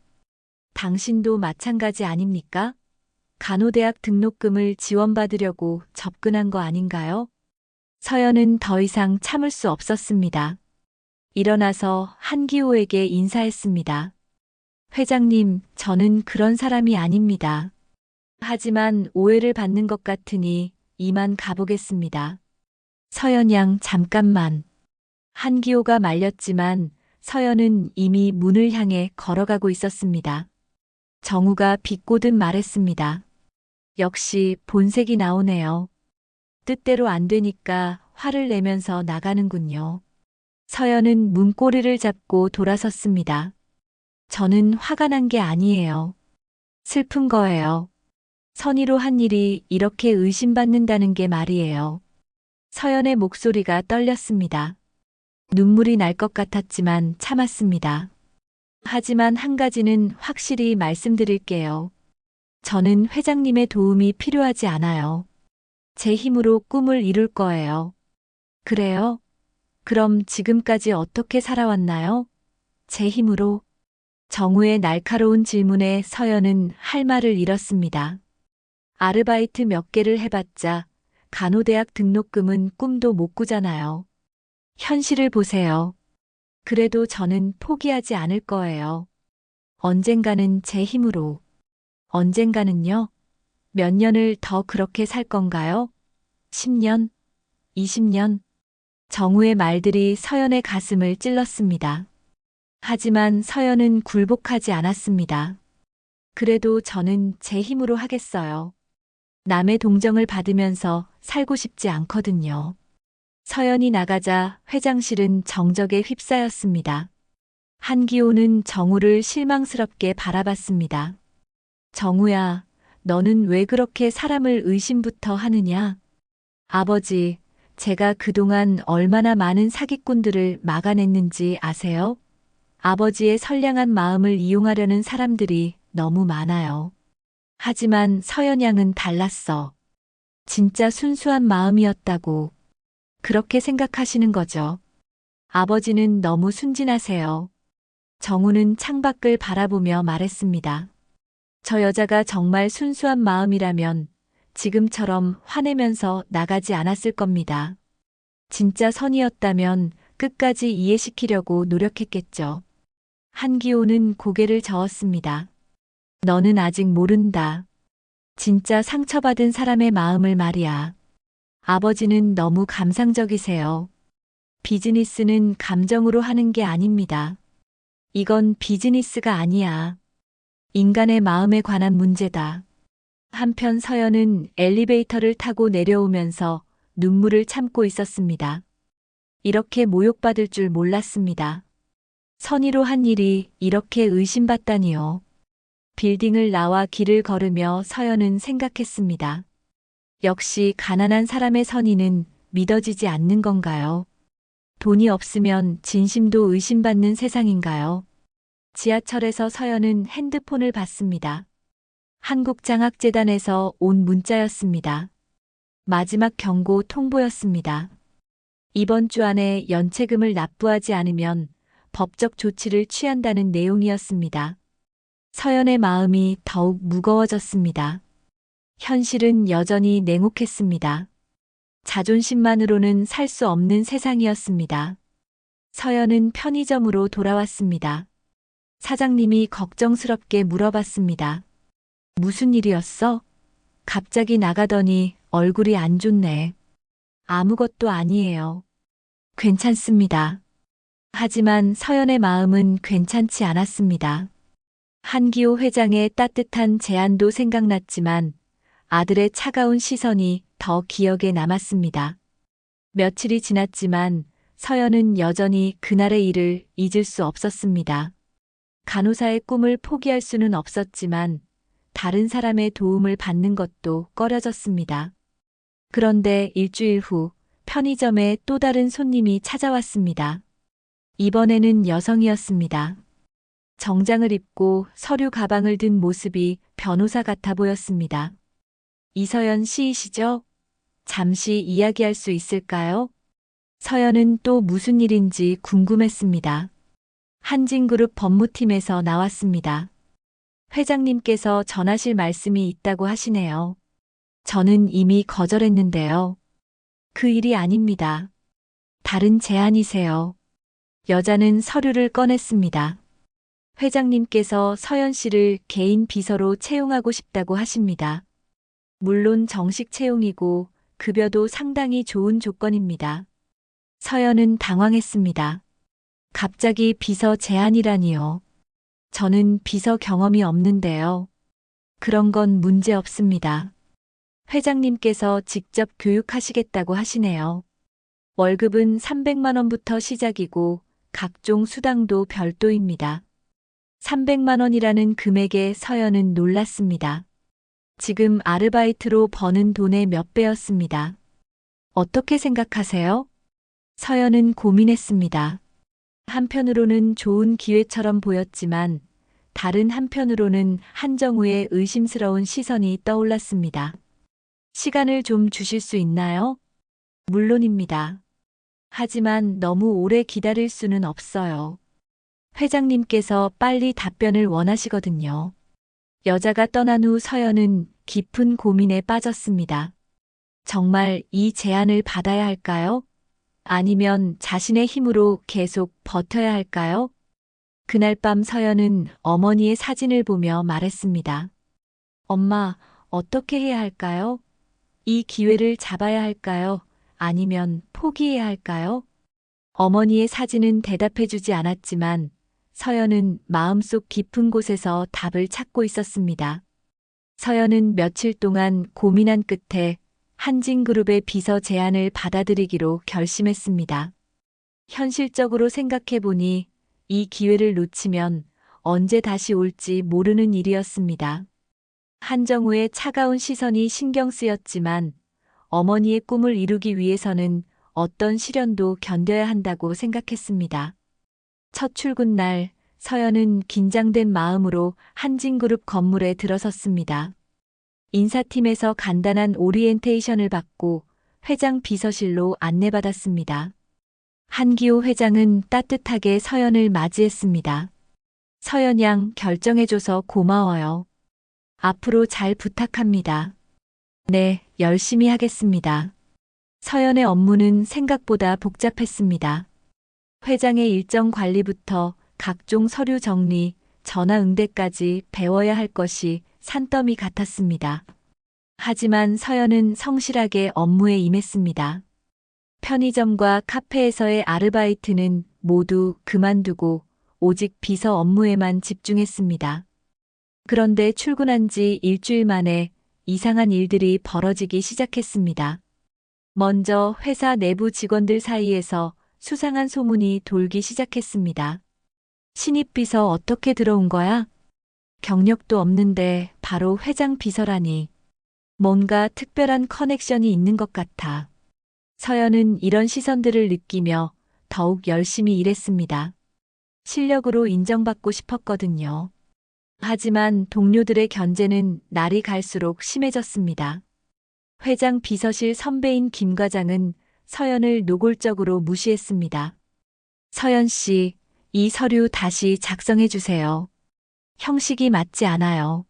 당신도 마찬가지 아닙니까? 간호대학 등록금을 지원받으려고 접근한 거 아닌가요? 서연은 더 이상 참을 수 없었습니다. 일어나서 한기호에게 인사했습니다. 회장님, 저는 그런 사람이 아닙니다. 하지만 오해를 받는 것 같으니 이만 가보겠습니다. 서연 양, 잠깐만. 한기호가 말렸지만 서연은 이미 문을 향해 걸어가고 있었습니다. 정우가 비꼬듯 말했습니다. 역시 본색이 나오네요. 뜻대로 안 되니까 화를 내면서 나가는군요. 서연은 문고리를 잡고 돌아섰습니다. 저는 화가 난 게 아니에요. 슬픈 거예요. 선의로 한 일이 이렇게 의심받는다는 게 말이에요. 서연의 목소리가 떨렸습니다. 눈물이 날 것 같았지만 참았습니다. 하지만 한 가지는 확실히 말씀드릴게요. 저는 회장님의 도움이 필요하지 않아요. 제 힘으로 꿈을 이룰 거예요. 그래요? 그럼 지금까지 어떻게 살아왔나요? 제 힘으로? 정우의 날카로운 질문에 서연은 할 말을 잃었습니다. 아르바이트 몇 개를 해봤자 간호대학 등록금은 꿈도 못 꾸잖아요. 현실을 보세요. 그래도 저는 포기하지 않을 거예요. 언젠가는 제 힘으로. 언젠가는요? 몇 년을 더 그렇게 살 건가요? 10년? 20년? 정우의 말들이 서연의 가슴을 찔렀습니다. 하지만 서연은 굴복하지 않았습니다. 그래도 저는 제 힘으로 하겠어요. 남의 동정을 받으면서 살고 싶지 않거든요. 서연이 나가자 회장실은 정적에 휩싸였습니다. 한기호는 정우를 실망스럽게 바라봤습니다. 정우야, 너는 왜 그렇게 사람을 의심부터 하느냐? 아버지, 제가 그동안 얼마나 많은 사기꾼들을 막아냈는지 아세요? 아버지의 선량한 마음을 이용하려는 사람들이 너무 많아요. 하지만 서연 양은 달랐어. 진짜 순수한 마음이었다고. 그렇게 생각하시는 거죠. 아버지는 너무 순진하세요. 정우는 창밖을 바라보며 말했습니다. 저 여자가 정말 순수한 마음이라면 지금처럼 화내면서 나가지 않았을 겁니다. 진짜 선이었다면 끝까지 이해시키려고 노력했겠죠. 한기호는 고개를 저었습니다. 너는 아직 모른다. 진짜 상처받은 사람의 마음을 말이야. 아버지는 너무 감상적이세요. 비즈니스는 감정으로 하는 게 아닙니다. 이건 비즈니스가 아니야. 인간의 마음에 관한 문제다. 한편 서연은 엘리베이터를 타고 내려오면서 눈물을 참고 있었습니다. 이렇게 모욕받을 줄 몰랐습니다. 선의로 한 일이 이렇게 의심받다니요. 빌딩을 나와 길을 걸으며 서연은 생각했습니다. 역시 가난한 사람의 선의는 믿어지지 않는 건가요? 돈이 없으면 진심도 의심받는 세상인가요? 지하철에서 서연은 핸드폰을 봤습니다. 한국장학재단에서 온 문자였습니다. 마지막 경고 통보였습니다. 이번 주 안에 연체금을 납부하지 않으면 법적 조치를 취한다는 내용이었습니다. 서연의 마음이 더욱 무거워졌습니다. 현실은 여전히 냉혹했습니다. 자존심만으로는 살 수 없는 세상이었습니다. 서연은 편의점으로 돌아왔습니다. 사장님이 걱정스럽게 물어봤습니다. 무슨 일이었어? 갑자기 나가더니 얼굴이 안 좋네. 아무것도 아니에요. 괜찮습니다. 하지만 서연의 마음은 괜찮지 않았습니다. 한기호 회장의 따뜻한 제안도 생각났지만 아들의 차가운 시선이 더 기억에 남았습니다. 며칠이 지났지만 서연은 여전히 그날의 일을 잊을 수 없었습니다. 간호사의 꿈을 포기할 수는 없었지만 다른 사람의 도움을 받는 것도 꺼려졌습니다. 그런데 일주일 후 편의점에 또 다른 손님이 찾아왔습니다. 이번에는 여성이었습니다. 정장을 입고 서류 가방을 든 모습이 변호사 같아 보였습니다. 이서연 씨이시죠? 잠시 이야기할 수 있을까요? 서연은 또 무슨 일인지 궁금했습니다. 한진그룹 법무팀에서 나왔습니다. 회장님께서 전하실 말씀이 있다고 하시네요. 저는 이미 거절했는데요. 그 일이 아닙니다. 다른 제안이세요. 여자는 서류를 꺼냈습니다. 회장님께서 서연 씨를 개인 비서로 채용하고 싶다고 하십니다. 물론 정식 채용이고 급여도 상당히 좋은 조건입니다. 서연은 당황했습니다. 갑자기 비서 제안이라니요. 저는 비서 경험이 없는데요. 그런 건 문제 없습니다. 회장님께서 직접 교육하시겠다고 하시네요. 월급은 300만 원부터 시작이고 각종 수당도 별도입니다. 300만 원이라는 금액에 서연은 놀랐습니다. 지금 아르바이트로 버는 돈의 몇 배였습니다. 어떻게 생각하세요? 서연은 고민했습니다. 한편으로는 좋은 기회처럼 보였지만 다른 한편으로는 한정우의 의심스러운 시선이 떠올랐습니다. 시간을 좀 주실 수 있나요? 물론입니다. 하지만 너무 오래 기다릴 수는 없어요. 회장님께서 빨리 답변을 원하시거든요. 여자가 떠난 후 서연은 깊은 고민에 빠졌습니다. 정말 이 제안을 받아야 할까요? 아니면 자신의 힘으로 계속 버텨야 할까요? 그날 밤 서연은 어머니의 사진을 보며 말했습니다. 엄마, 어떻게 해야 할까요? 이 기회를 잡아야 할까요? 아니면 포기해야 할까요? 어머니의 사진은 대답해주지 않았지만 서연은 마음속 깊은 곳에서 답을 찾고 있었습니다. 서연은 며칠 동안 고민한 끝에 한진그룹의 비서 제안을 받아들이기로 결심했습니다. 현실적으로 생각해보니 이 기회를 놓치면 언제 다시 올지 모르는 일이었습니다. 한정우의 차가운 시선이 신경 쓰였지만 어머니의 꿈을 이루기 위해서는 어떤 시련도 견뎌야 한다고 생각했습니다. 첫 출근 날 서연은 긴장된 마음으로 한진그룹 건물에 들어섰습니다. 인사팀에서 간단한 오리엔테이션을 받고 회장 비서실로 안내받았습니다. 한기호 회장은 따뜻하게 서연을 맞이했습니다. 서연 양 결정해줘서 고마워요. 앞으로 잘 부탁합니다. 네, 열심히 하겠습니다. 서연의 업무는 생각보다 복잡했습니다. 회장의 일정 관리부터 각종 서류 정리, 전화 응대까지 배워야 할 것이 산더미 같았습니다. 하지만 서연은 성실하게 업무에 임했습니다. 편의점과 카페에서의 아르바이트는 모두 그만두고 오직 비서 업무에만 집중했습니다. 그런데 출근한 지 일주일 만에 이상한 일들이 벌어지기 시작했습니다. 먼저 회사 내부 직원들 사이에서 수상한 소문이 돌기 시작했습니다. 신입 비서 어떻게 들어온 거야? 경력도 없는데 바로 회장 비서라니. 뭔가 특별한 커넥션이 있는 것 같아. 서연은 이런 시선들을 느끼며 더욱 열심히 일했습니다. 실력으로 인정받고 싶었거든요. 하지만 동료들의 견제는 날이 갈수록 심해졌습니다. 회장 비서실 선배인 김 과장은 서연을 노골적으로 무시했습니다. 서연 씨, 이 서류 다시 작성해 주세요. 형식이 맞지 않아요.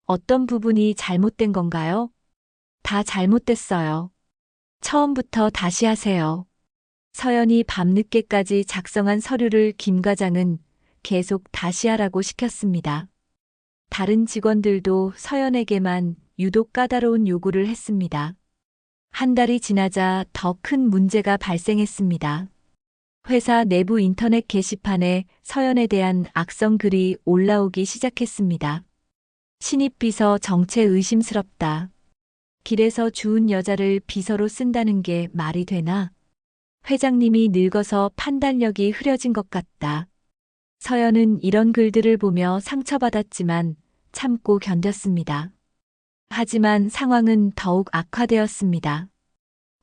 어떤 부분이 잘못된 건가요? 다 잘못됐어요. 처음부터 다시 하세요. 서연이 밤늦게까지 작성한 서류를 김 과장은 계속 다시 하라고 시켰습니다. 다른 직원들도 서연에게만 유독 까다로운 요구를 했습니다. 한 달이 지나자 더 큰 문제가 발생했습니다. 회사 내부 인터넷 게시판에 서연에 대한 악성 글이 올라오기 시작했습니다. 신입 비서 정체 의심스럽다. 길에서 주운 여자를 비서로 쓴다는 게 말이 되나? 회장님이 늙어서 판단력이 흐려진 것 같다. 서연은 이런 글들을 보며 상처받았지만 참고 견뎠습니다. 하지만 상황은 더욱 악화되었습니다.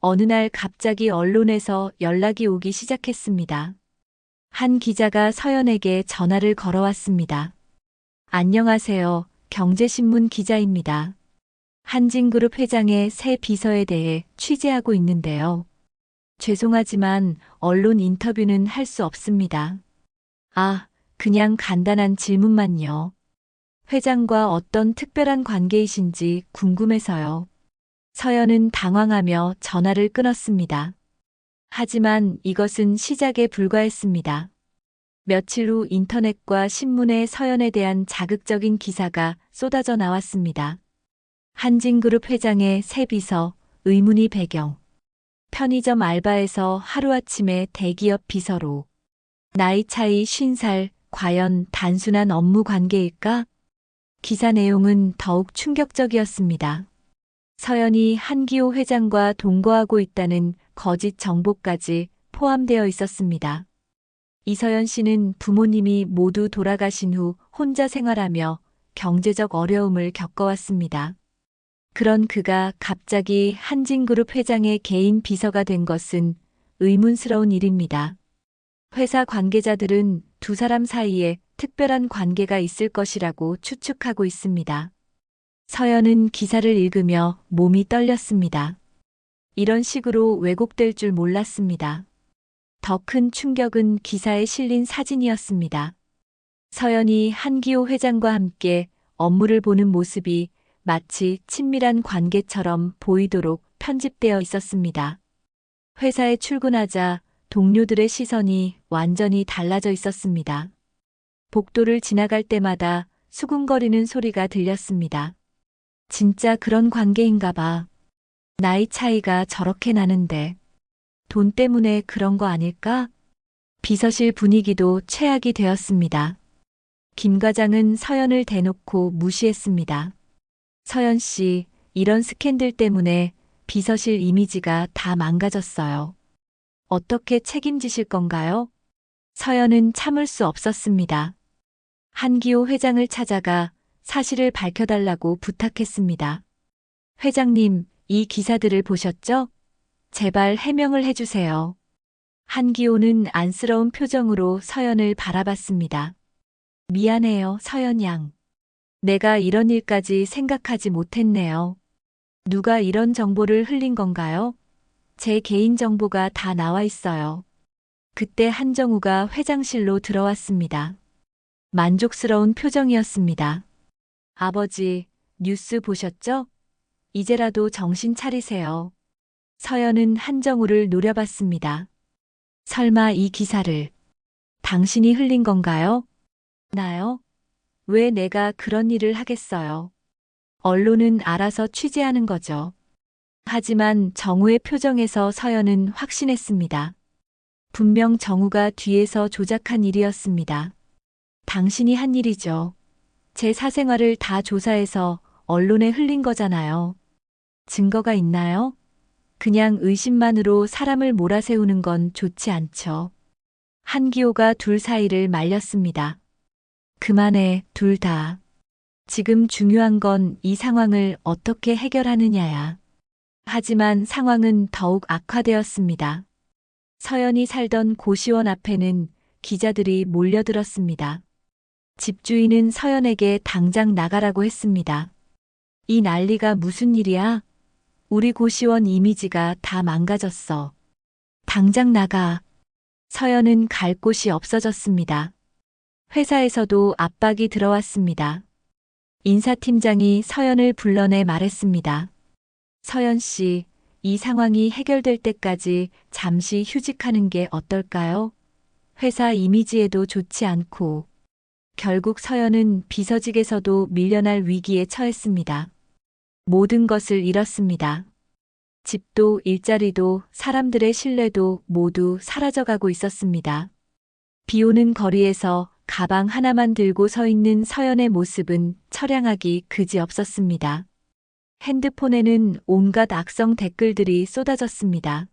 어느 날 갑자기 언론에서 연락이 오기 시작했습니다. 한 기자가 서연에게 전화를 걸어왔습니다. 안녕하세요. 경제신문 기자입니다. 한진그룹 회장의 새 비서에 대해 취재하고 있는데요. 죄송하지만 언론 인터뷰는 할 수 없습니다. 아, 그냥 간단한 질문만요. 회장과 어떤 특별한 관계이신지 궁금해서요. 서연은 당황하며 전화를 끊었습니다. 하지만 이것은 시작에 불과했습니다. 며칠 후 인터넷과 신문에 서연에 대한 자극적인 기사가 쏟아져 나왔습니다. 한진그룹 회장의 새 비서, 의문의 배경. 편의점 알바에서 하루아침에 대기업 비서로. 나이 차이 50살, 과연 단순한 업무 관계일까? 기사 내용은 더욱 충격적이었습니다. 서연이 한기호 회장과 동거하고 있다는 거짓 정보까지 포함되어 있었습니다. 이서연 씨는 부모님이 모두 돌아가신 후 혼자 생활하며 경제적 어려움을 겪어왔습니다. 그런 그가 갑자기 한진그룹 회장의 개인 비서가 된 것은 의문스러운 일입니다. 회사 관계자들은 두 사람 사이에 특별한 관계가 있을 것이라고 추측하고 있습니다. 서연은 기사를 읽으며 몸이 떨렸습니다. 이런 식으로 왜곡될 줄 몰랐습니다. 더 큰 충격은 기사에 실린 사진이었습니다. 서연이 한기호 회장과 함께 업무를 보는 모습이 마치 친밀한 관계처럼 보이도록 편집되어 있었습니다. 회사에 출근하자 동료들의 시선이 완전히 달라져 있었습니다. 복도를 지나갈 때마다 수군거리는 소리가 들렸습니다. 진짜 그런 관계인가 봐. 나이 차이가 저렇게 나는데. 돈 때문에 그런 거 아닐까? 비서실 분위기도 최악이 되었습니다. 김 과장은 서연을 대놓고 무시했습니다. 서연 씨, 이런 스캔들 때문에 비서실 이미지가 다 망가졌어요. 어떻게 책임지실 건가요? 서연은 참을 수 없었습니다. 한기호 회장을 찾아가 사실을 밝혀달라고 부탁했습니다. 회장님, 이 기사들을 보셨죠? 제발 해명을 해주세요. 한기호는 안쓰러운 표정으로 서연을 바라봤습니다. 미안해요, 서연 양. 내가 이런 일까지 생각하지 못했네요. 누가 이런 정보를 흘린 건가요? 제 개인 정보가 다 나와 있어요. 그때 한정우가 회장실로 들어왔습니다. 만족스러운 표정이었습니다. 아버지, 뉴스 보셨죠? 이제라도 정신 차리세요. 서연은 한정우를 노려봤습니다. 설마 이 기사를 당신이 흘린 건가요? 나요? 왜 내가 그런 일을 하겠어요? 언론은 알아서 취재하는 거죠. 하지만 정우의 표정에서 서연은 확신했습니다. 분명 정우가 뒤에서 조작한 일이었습니다. 당신이 한 일이죠. 제 사생활을 다 조사해서 언론에 흘린 거잖아요. 증거가 있나요? 그냥 의심만으로 사람을 몰아세우는 건 좋지 않죠. 한기호가 둘 사이를 말렸습니다. 그만해, 둘 다. 지금 중요한 건 이 상황을 어떻게 해결하느냐야. 하지만 상황은 더욱 악화되었습니다. 서연이 살던 고시원 앞에는 기자들이 몰려들었습니다. 집주인은 서연에게 당장 나가라고 했습니다. 이 난리가 무슨 일이야? 우리 고시원 이미지가 다 망가졌어. 당장 나가. 서연은 갈 곳이 없어졌습니다. 회사에서도 압박이 들어왔습니다. 인사팀장이 서연을 불러내 말했습니다. 서연 씨, 이 상황이 해결될 때까지 잠시 휴직하는 게 어떨까요? 회사 이미지에도 좋지 않고. 결국 서연은 비서직에서도 밀려날 위기에 처했습니다. 모든 것을 잃었습니다. 집도 일자리도 사람들의 신뢰도 모두 사라져가고 있었습니다. 비 오는 거리에서 가방 하나만 들고 서 있는 서연의 모습은 처량하기 그지없었습니다. 핸드폰에는 온갖 악성 댓글들이 쏟아졌습니다.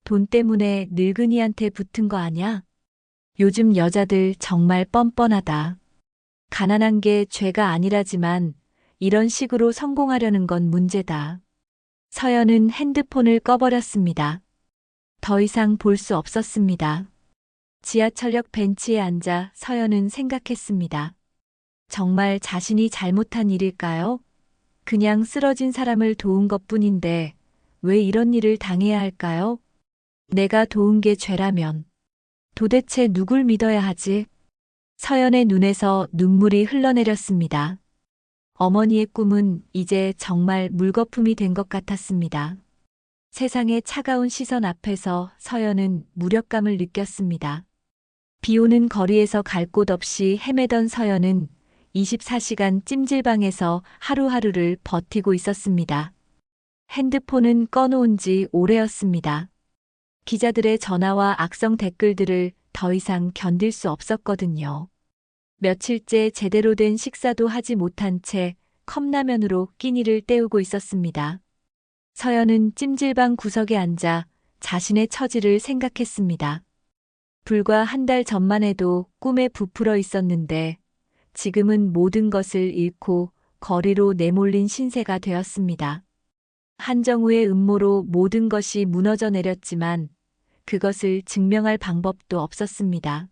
돈 때문에 늙은이한테 붙은 거 아냐? 요즘 여자들 정말 뻔뻔하다. 가난한 게 죄가 아니라지만 이런 식으로 성공하려는 건 문제다. 서연은 핸드폰을 꺼버렸습니다. 더 이상 볼 수 없었습니다. 지하철역 벤치에 앉아 서연은 생각했습니다. 정말 자신이 잘못한 일일까요? 그냥 쓰러진 사람을 도운 것뿐인데 왜 이런 일을 당해야 할까요? 내가 도운 게 죄라면 도대체 누굴 믿어야 하지? 서연의 눈에서 눈물이 흘러내렸습니다. 어머니의 꿈은 이제 정말 물거품이 된 것 같았습니다. 세상의 차가운 시선 앞에서 서연은 무력감을 느꼈습니다. 비 오는 거리에서 갈 곳 없이 헤매던 서연은 24시간 찜질방에서 하루하루를 버티고 있었습니다. 핸드폰은 꺼놓은 지 오래였습니다. 기자들의 전화와 악성 댓글들을 더 이상 견딜 수 없었거든요. 며칠째 제대로 된 식사도 하지 못한 채 컵라면으로 끼니를 때우고 있었습니다. 서연은 찜질방 구석에 앉아 자신의 처지를 생각했습니다. 불과 한 달 전만 해도 꿈에 부풀어 있었는데 지금은 모든 것을 잃고 거리로 내몰린 신세가 되었습니다. 한정우의 음모로 모든 것이 무너져 내렸지만 그것을 증명할 방법도 없었습니다.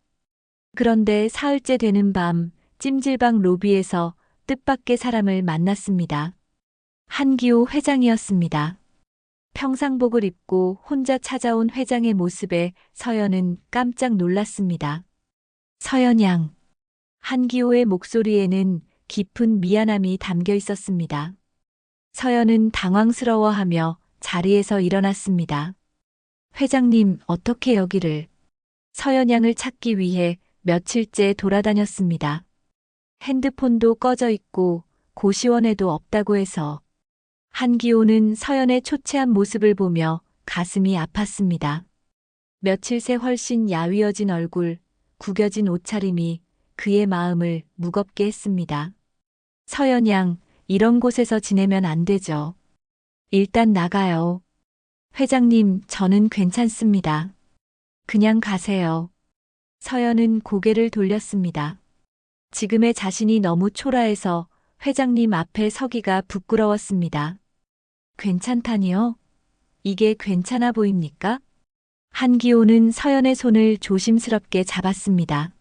그런데 사흘째 되는 밤 찜질방 로비에서 뜻밖의 사람을 만났습니다. 한기호 회장이었습니다. 평상복을 입고 혼자 찾아온 회장의 모습에 서연은 깜짝 놀랐습니다. 서연 양. 한기호의 목소리에는 깊은 미안함이 담겨 있었습니다. 서연은 당황스러워하며 자리에서 일어났습니다. 회장님, 어떻게 여기를? 서연 양을 찾기 위해 며칠째 돌아다녔습니다. 핸드폰도 꺼져 있고 고시원에도 없다고 해서. 한기호는 서연의 초췌한 모습을 보며 가슴이 아팠습니다. 며칠 새 훨씬 야위어진 얼굴, 구겨진 옷차림이 그의 마음을 무겁게 했습니다. 서연 양, 이런 곳에서 지내면 안 되죠. 일단 나가요. 회장님, 저는 괜찮습니다. 그냥 가세요. 서연은 고개를 돌렸습니다. 지금의 자신이 너무 초라해서 회장님 앞에 서기가 부끄러웠습니다. 괜찮다니요? 이게 괜찮아 보입니까? 한기호는 서연의 손을 조심스럽게 잡았습니다.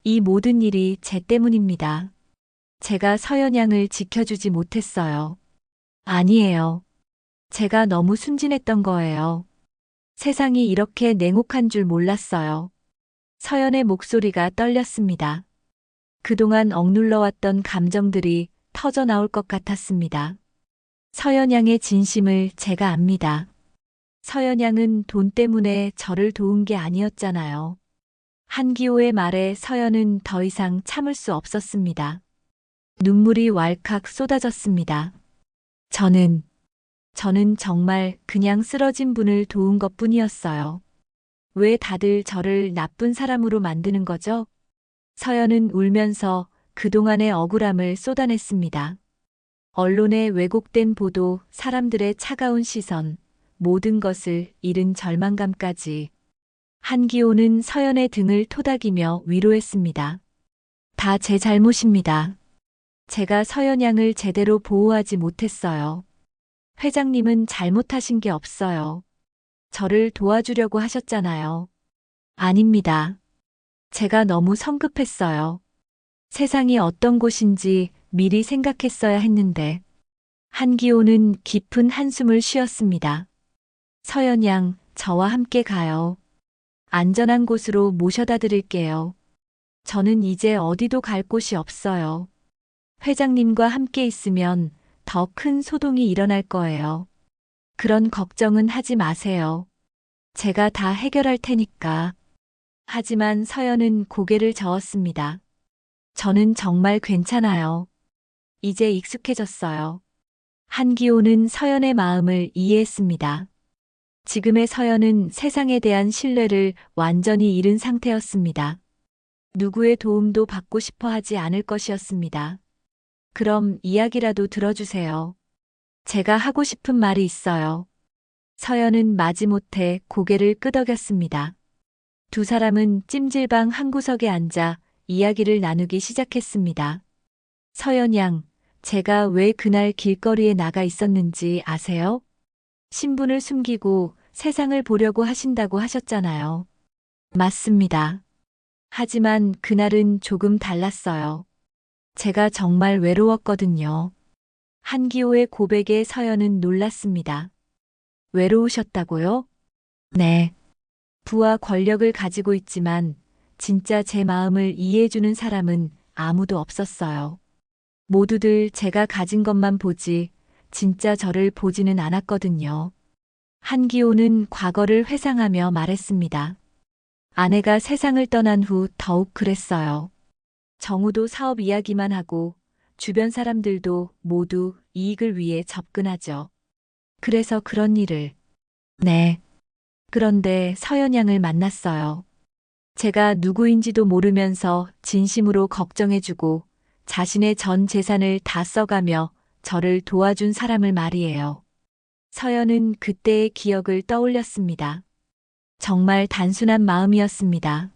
이 모든 일이 제 때문입니다. 제가 서연 양을 지켜주지 못했어요. 아니에요. 제가 너무 순진했던 거예요. 세상이 이렇게 냉혹한 줄 몰랐어요. 서연의 목소리가 떨렸습니다. 그동안 억눌러왔던 감정들이 터져 나올 것 같았습니다. 서연 양의 진심을 제가 압니다. 서연 양은 돈 때문에 저를 도운 게 아니었잖아요. 한기호의 말에 서연은 더 이상 참을 수 없었습니다. 눈물이 왈칵 쏟아졌습니다. 저는 정말 그냥 쓰러진 분을 도운 것뿐이었어요. 왜 다들 저를 나쁜 사람으로 만드는 거죠? 서연은 울면서 그동안의 억울함을 쏟아냈습니다. 언론의 왜곡된 보도, 사람들의 차가운 시선, 모든 것을 잃은 절망감까지. 한기호는 서연의 등을 토닥이며 위로했습니다. 다 제 잘못입니다. 제가 서연 양을 제대로 보호하지 못했어요. 회장님은 잘못하신 게 없어요. 저를 도와주려고 하셨잖아요. 아닙니다. 제가 너무 성급했어요. 세상이 어떤 곳인지 미리 생각했어야 했는데. 한기호는 깊은 한숨을 쉬었습니다. 서연 양, 저와 함께 가요. 안전한 곳으로 모셔다 드릴게요. 저는 이제 어디도 갈 곳이 없어요. 회장님과 함께 있으면 더 큰 소동이 일어날 거예요. 그런 걱정은 하지 마세요. 제가 다 해결할 테니까. 하지만 서연은 고개를 저었습니다. 저는 정말 괜찮아요. 이제 익숙해졌어요. 한기호는 서연의 마음을 이해했습니다. 지금의 서연은 세상에 대한 신뢰를 완전히 잃은 상태였습니다. 누구의 도움도 받고 싶어 하지 않을 것이었습니다. 그럼 이야기라도 들어주세요. 제가 하고 싶은 말이 있어요. 서연은 마지못해 고개를 끄덕였습니다. 두 사람은 찜질방 한 구석에 앉아 이야기를 나누기 시작했습니다. 서연 양, 제가 왜 그날 길거리에 나가 있었는지 아세요? 신분을 숨기고 세상을 보려고 하신다고 하셨잖아요. 맞습니다. 하지만 그날은 조금 달랐어요. 제가 정말 외로웠거든요. 한기호의 고백에 서연은 놀랐습니다. 외로우셨다고요? 네. 부와 권력을 가지고 있지만 진짜 제 마음을 이해해주는 사람은 아무도 없었어요. 모두들 제가 가진 것만 보지 진짜 저를 보지는 않았거든요. 한기호는 과거를 회상하며 말했습니다. 아내가 세상을 떠난 후 더욱 그랬어요. 정우도 사업 이야기만 하고 주변 사람들도 모두 이익을 위해 접근하죠. 그래서 그런 일을. 네. 그런데 서연양을 만났어요. 제가 누구인지도 모르면서 진심으로 걱정해주고 자신의 전 재산을 다 써가며 저를 도와준 사람을 말이에요. 서연은 그때의 기억을 떠올렸습니다. 정말 단순한 마음이었습니다.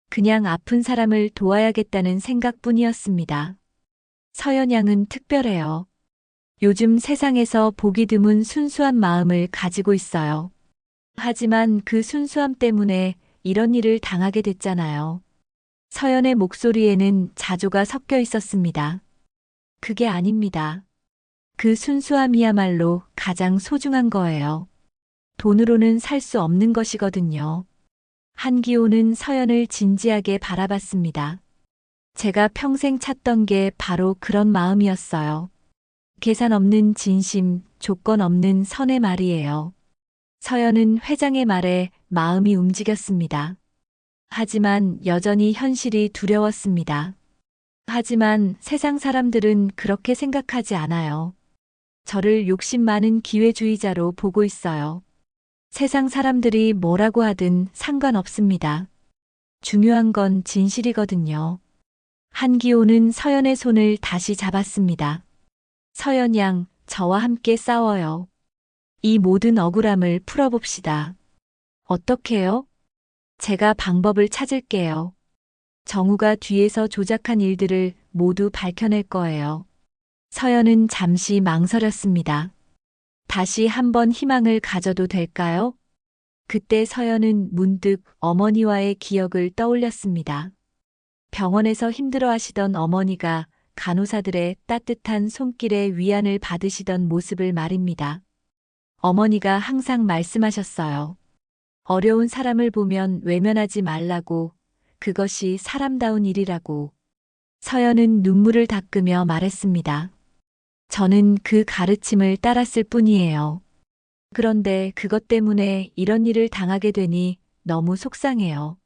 그냥 아픈 사람을 도와야겠다는 생각뿐이었습니다. 서연 양은 특별해요. 요즘 세상에서 보기 드문 순수한 마음을 가지고 있어요. 하지만 그 순수함 때문에 이런 일을 당하게 됐잖아요. 서연의 목소리에는 자조가 섞여 있었습니다. 그게 아닙니다. 그 순수함이야말로 가장 소중한 거예요. 돈으로는 살 수 없는 것이거든요. 한기호는 서연을 진지하게 바라봤습니다. 제가 평생 찾던 게 바로 그런 마음이었어요. 계산 없는 진심, 조건 없는 선의 말이에요. 서연은 회장의 말에 마음이 움직였습니다. 하지만 여전히 현실이 두려웠습니다. 하지만 세상 사람들은 그렇게 생각하지 않아요. 저를 욕심 많은 기회주의자로 보고 있어요. 세상 사람들이 뭐라고 하든 상관없습니다. 중요한 건 진실이거든요. 한기호는 서연의 손을 다시 잡았습니다. 서연 양, 저와 함께 싸워요. 이 모든 억울함을 풀어봅시다. 어떻게요? 제가 방법을 찾을게요. 정우가 뒤에서 조작한 일들을 모두 밝혀낼 거예요. 서연은 잠시 망설였습니다. 다시 한번 희망을 가져도 될까요? 그때 서연은 문득 어머니와의 기억을 떠올렸습니다. 병원에서 힘들어 하시던 어머니가 간호사들의 따뜻한 손길에 위안을 받으시던 모습을 말입니다. 어머니가 항상 말씀하셨어요. 어려운 사람을 보면 외면하지 말라고, 그것이 사람다운 일이라고. 서연은 눈물을 닦으며 말했습니다. 저는 그 가르침을 따랐을 뿐이에요. 그런데 그것 때문에 이런 일을 당하게 되니 너무 속상해요.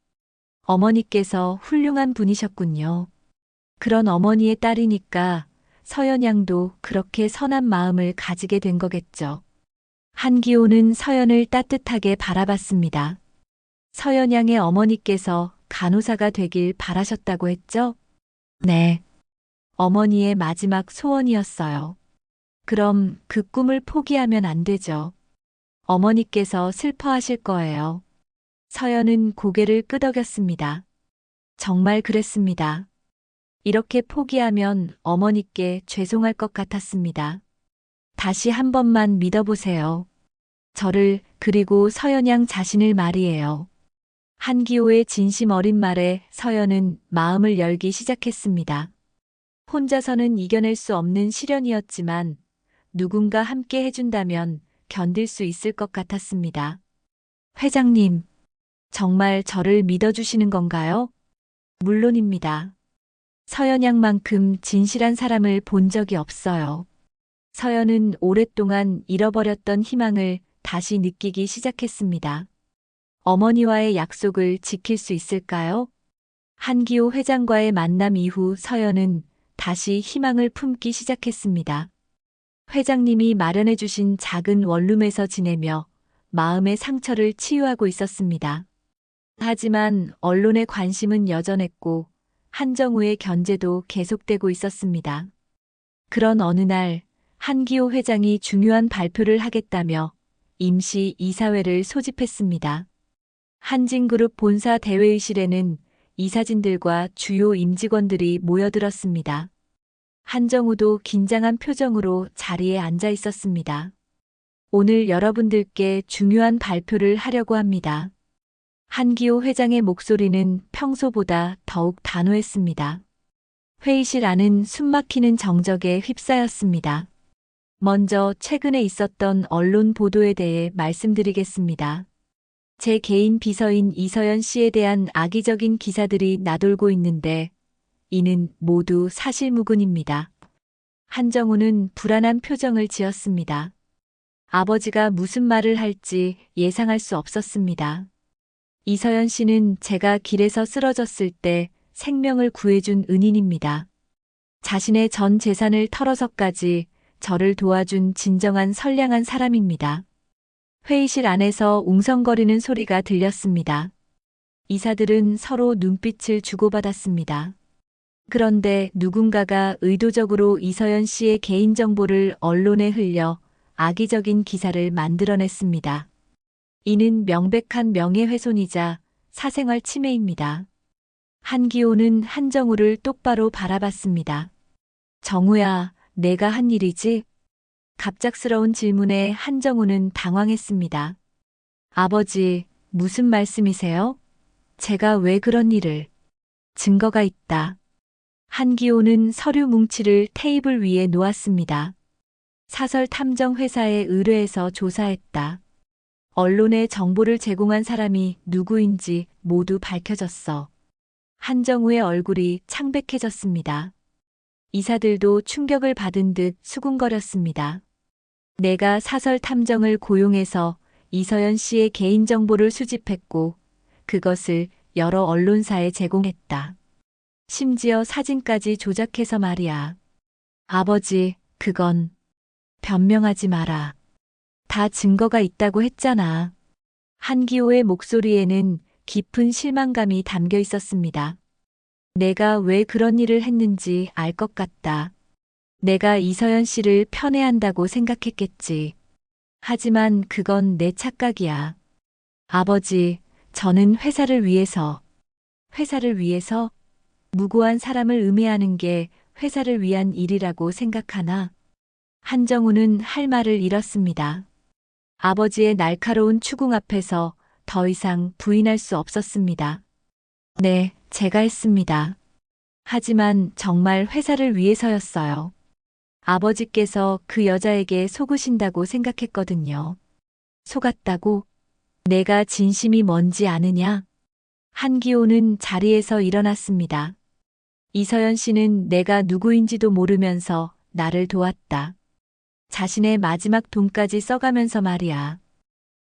어머니께서 훌륭한 분이셨군요. 그런 어머니의 딸이니까 서연 양도 그렇게 선한 마음을 가지게 된 거겠죠. 한기호는 서연을 따뜻하게 바라봤습니다. 서연 양의 어머니께서 간호사가 되길 바라셨다고 했죠? 네. 어머니의 마지막 소원이었어요. 그럼 그 꿈을 포기하면 안 되죠. 어머니께서 슬퍼하실 거예요. 서연은 고개를 끄덕였습니다. 정말 그랬습니다. 이렇게 포기하면 어머니께 죄송할 것 같았습니다. 다시 한 번만 믿어보세요. 저를 그리고 서연 양 자신을 말이에요. 한기호의 진심 어린 말에 서연은 마음을 열기 시작했습니다. 혼자서는 이겨낼 수 없는 시련이었지만 누군가 함께 해준다면 견딜 수 있을 것 같았습니다. 회장님, 정말 저를 믿어주시는 건가요? 물론입니다. 서연 양만큼 진실한 사람을 본 적이 없어요. 서연은 오랫동안 잃어버렸던 희망을 다시 느끼기 시작했습니다. 어머니와의 약속을 지킬 수 있을까요? 한기호 회장과의 만남 이후 서연은 다시 희망을 품기 시작했습니다. 회장님이 마련해 주신 작은 원룸에서 지내며 마음의 상처를 치유하고 있었습니다. 하지만 언론의 관심은 여전했고 한정우의 견제도 계속되고 있었습니다. 그런 어느 날 한기호 회장이 중요한 발표를 하겠다며 임시 이사회를 소집했습니다. 한진그룹 본사 대회의실에는 이사진들과 주요 임직원들이 모여들었습니다. 한정우도 긴장한 표정으로 자리에 앉아 있었습니다. 오늘 여러분들께 중요한 발표를 하려고 합니다. 한기호 회장의 목소리는 평소보다 더욱 단호했습니다. 회의실 안은 숨막히는 정적에 휩싸였습니다. 먼저 최근에 있었던 언론 보도에 대해 말씀드리겠습니다. 제 개인 비서인 이서연 씨에 대한 악의적인 기사들이 나돌고 있는데 이는 모두 사실무근입니다. 한정우는 불안한 표정을 지었습니다. 아버지가 무슨 말을 할지 예상할 수 없었습니다. 이서연 씨는 제가 길에서 쓰러졌을 때 생명을 구해준 은인입니다. 자신의 전 재산을 털어서까지 저를 도와준 진정한 선량한 사람입니다. 회의실 안에서 웅성거리는 소리가 들렸습니다. 이사들은 서로 눈빛을 주고받았습니다. 그런데 누군가가 의도적으로 이서연 씨의 개인정보를 언론에 흘려 악의적인 기사를 만들어냈습니다. 이는 명백한 명예훼손이자 사생활 침해입니다. 한기호는 한정우를 똑바로 바라봤습니다. 정우야, 내가 한 일이지? 갑작스러운 질문에 한정우는 당황했습니다. 아버지, 무슨 말씀이세요? 제가 왜 그런 일을? 증거가 있다. 한기호는 서류 뭉치를 테이블 위에 놓았습니다. 사설 탐정 회사에 의뢰해서 조사했다. 언론에 정보를 제공한 사람이 누구인지 모두 밝혀졌어. 한정우의 얼굴이 창백해졌습니다. 이사들도 충격을 받은 듯 수군거렸습니다. 내가 사설 탐정을 고용해서 이서연 씨의 개인정보를 수집했고 그것을 여러 언론사에 제공했다. 심지어 사진까지 조작해서 말이야. 아버지, 그건 변명하지 마라. 다 증거가 있다고 했잖아. 한기호의 목소리에는 깊은 실망감이 담겨 있었습니다. 내가 왜 그런 일을 했는지 알 것 같다. 내가 이서연 씨를 편애한다고 생각했겠지. 하지만 그건 내 착각이야. 아버지, 저는 회사를 위해서 무고한 사람을 음해하는 게 회사를 위한 일이라고 생각하나? 한정우는 할 말을 잃었습니다. 아버지의 날카로운 추궁 앞에서 더 이상 부인할 수 없었습니다. 네, 제가 했습니다. 하지만 정말 회사를 위해서였어요. 아버지께서 그 여자에게 속으신다고 생각했거든요. 속았다고? 내가 진심이 뭔지 아느냐? 한기호는 자리에서 일어났습니다. 이서연 씨는 내가 누구인지도 모르면서 나를 도왔다. 자신의 마지막 돈까지 써가면서 말이야.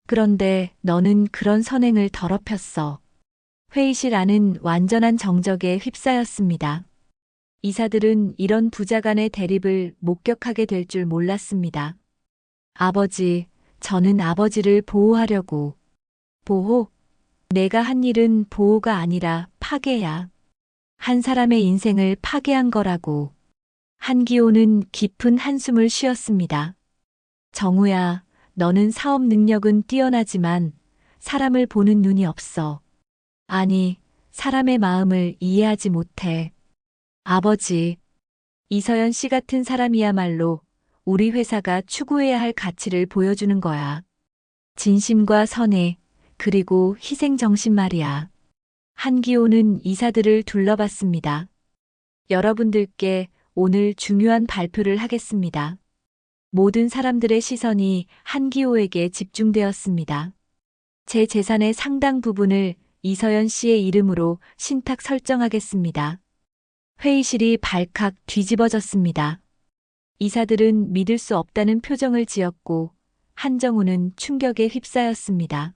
그런데 너는 그런 선행을 더럽혔어. 회의실 안은 완전한 정적에 휩싸였습니다. 이사들은 이런 부자 간의 대립을 목격하게 될 줄 몰랐습니다. 아버지, 저는 아버지를 보호하려고. 보호? 내가 한 일은 보호가 아니라 파괴야. 한 사람의 인생을 파괴한 거라고. 한기호는 깊은 한숨을 쉬었습니다. 정우야, 너는 사업 능력은 뛰어나지만 사람을 보는 눈이 없어. 아니, 사람의 마음을 이해하지 못해. 아버지, 이서연 씨 같은 사람이야말로 우리 회사가 추구해야 할 가치를 보여주는 거야. 진심과 선해, 그리고 희생정신 말이야. 한기호는 이사들을 둘러봤습니다. 여러분들께 오늘 중요한 발표를 하겠습니다. 모든 사람들의 시선이 한기호에게 집중되었습니다. 제 재산의 상당 부분을 이서연 씨의 이름으로 신탁 설정하겠습니다. 회의실이 발칵 뒤집어졌습니다. 이사들은 믿을 수 없다는 표정을 지었고 한정우는 충격에 휩싸였습니다.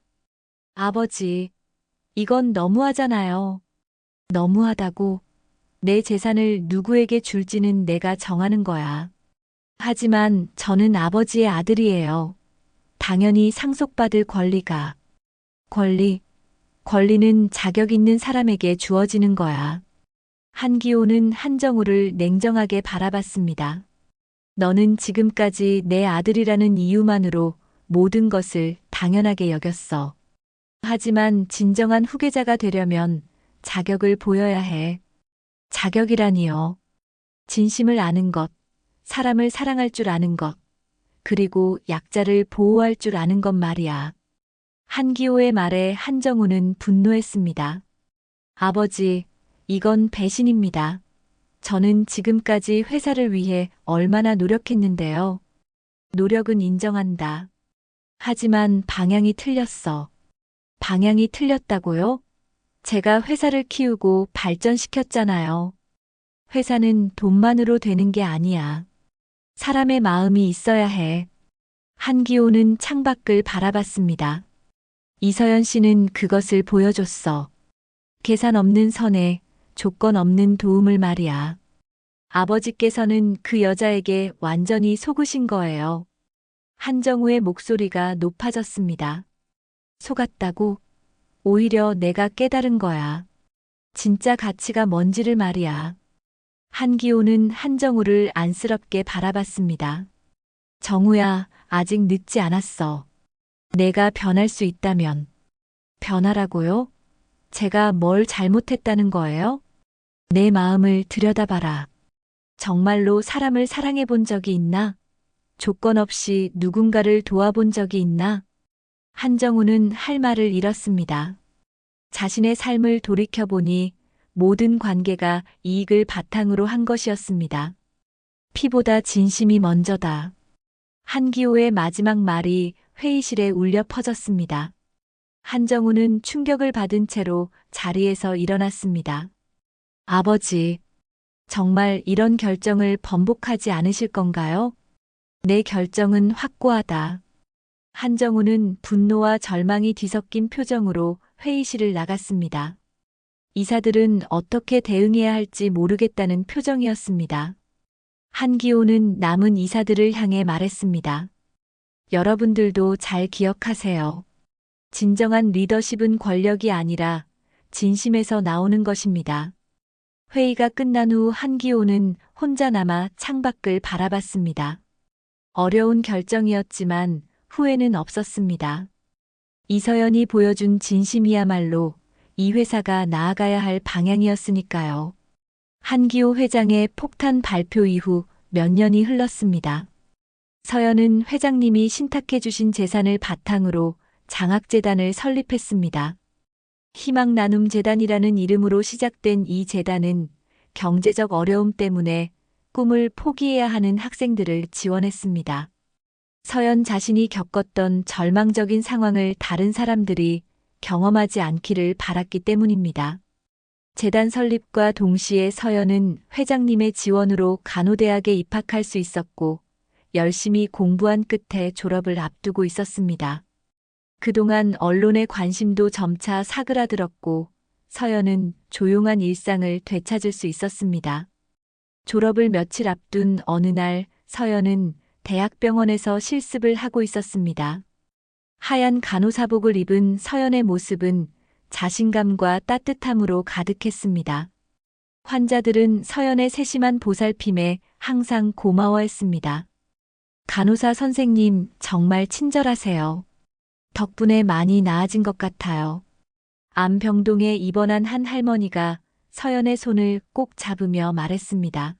아버지, 이건 너무하잖아요. 너무하다고? 내 재산을 누구에게 줄지는 내가 정하는 거야. 하지만 저는 아버지의 아들이에요. 당연히 상속받을 권리가. 권리는 자격 있는 사람에게 주어지는 거야. 한기호는 한정우를 냉정하게 바라봤습니다. 너는 지금까지 내 아들이라는 이유만으로 모든 것을 당연하게 여겼어. 하지만 진정한 후계자가 되려면 자격을 보여야 해. 자격이라니요. 진심을 아는 것, 사람을 사랑할 줄 아는 것, 그리고 약자를 보호할 줄 아는 것 말이야. 한기호의 말에 한정우는 분노했습니다. 아버지, 이건 배신입니다. 저는 지금까지 회사를 위해 얼마나 노력했는데요. 노력은 인정한다. 하지만 방향이 틀렸어. 방향이 틀렸다고요? 제가 회사를 키우고 발전시켰잖아요. 회사는 돈만으로 되는 게 아니야. 사람의 마음이 있어야 해. 한기호는 창밖을 바라봤습니다. 이서연 씨는 그것을 보여줬어. 계산 없는 선에 조건 없는 도움을 말이야. 아버지께서는 그 여자에게 완전히 속으신 거예요. 한정우의 목소리가 높아졌습니다. 속았다고? 오히려 내가 깨달은 거야. 진짜 가치가 뭔지를 말이야. 한기호는 한정우를 안쓰럽게 바라봤습니다. 정우야, 아직 늦지 않았어. 내가 변할 수 있다면. 변하라고요? 제가 뭘 잘못했다는 거예요? 내 마음을 들여다봐라. 정말로 사람을 사랑해 본 적이 있나? 조건 없이 누군가를 도와본 적이 있나? 한정우는 할 말을 잃었습니다. 자신의 삶을 돌이켜보니 모든 관계가 이익을 바탕으로 한 것이었습니다. 피보다 진심이 먼저다. 한기호의 마지막 말이 회의실에 울려 퍼졌습니다. 한정우는 충격을 받은 채로 자리에서 일어났습니다. 아버지, 정말 이런 결정을 번복하지 않으실 건가요? 내 결정은 확고하다. 한정우는 분노와 절망이 뒤섞인 표정으로 회의실을 나갔습니다. 이사들은 어떻게 대응해야 할지 모르겠다는 표정이었습니다. 한기호는 남은 이사들을 향해 말했습니다. 여러분들도 잘 기억하세요. 진정한 리더십은 권력이 아니라 진심에서 나오는 것입니다. 회의가 끝난 후 한기호는 혼자 남아 창밖을 바라봤습니다. 어려운 결정이었지만 후회는 없었습니다. 이서연이 보여준 진심이야말로 이 회사가 나아가야 할 방향이었으니까요. 한기호 회장의 폭탄 발표 이후 몇 년이 흘렀습니다. 서연은 회장님이 신탁해 주신 재산을 바탕으로 장학재단을 설립했습니다. 희망나눔재단이라는 이름으로 시작된 이 재단은 경제적 어려움 때문에 꿈을 포기해야 하는 학생들을 지원했습니다. 서연 자신이 겪었던 절망적인 상황을 다른 사람들이 경험하지 않기를 바랐기 때문입니다. 재단 설립과 동시에 서연은 회장님의 지원으로 간호대학에 입학할 수 있었고 열심히 공부한 끝에 졸업을 앞두고 있었습니다. 그동안 언론의 관심도 점차 사그라들었고 서연은 조용한 일상을 되찾을 수 있었습니다. 졸업을 며칠 앞둔 어느 날 서연은 대학병원에서 실습을 하고 있었습니다. 하얀 간호사복을 입은 서연의 모습은 자신감과 따뜻함으로 가득했습니다. 환자들은 서연의 세심한 보살핌에 항상 고마워했습니다. 간호사 선생님, 정말 친절하세요. 덕분에 많이 나아진 것 같아요. 암병동에 입원한 한 할머니가 서연의 손을 꼭 잡으며 말했습니다.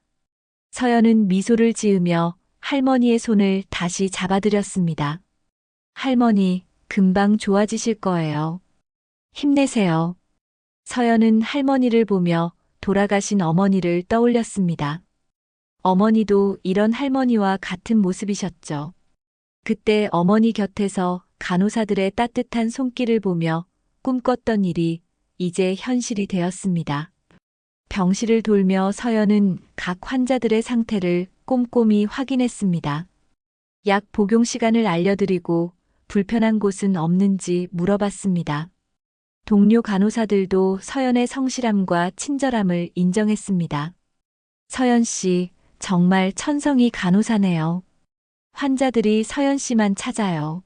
서연은 미소를 지으며 할머니의 손을 다시 잡아드렸습니다. 할머니, 금방 좋아지실 거예요. 힘내세요. 서연은 할머니를 보며 돌아가신 어머니를 떠올렸습니다. 어머니도 이런 할머니와 같은 모습이셨죠. 그때 어머니 곁에서 간호사들의 따뜻한 손길을 보며 꿈꿨던 일이 이제 현실이 되었습니다. 병실을 돌며 서연은 각 환자들의 상태를 꼼꼼히 확인했습니다. 약 복용 시간을 알려드리고 불편한 곳은 없는지 물어봤습니다. 동료 간호사들도 서연의 성실함과 친절함을 인정했습니다. 서연 씨, 정말 천성이 간호사네요. 환자들이 서연 씨만 찾아요.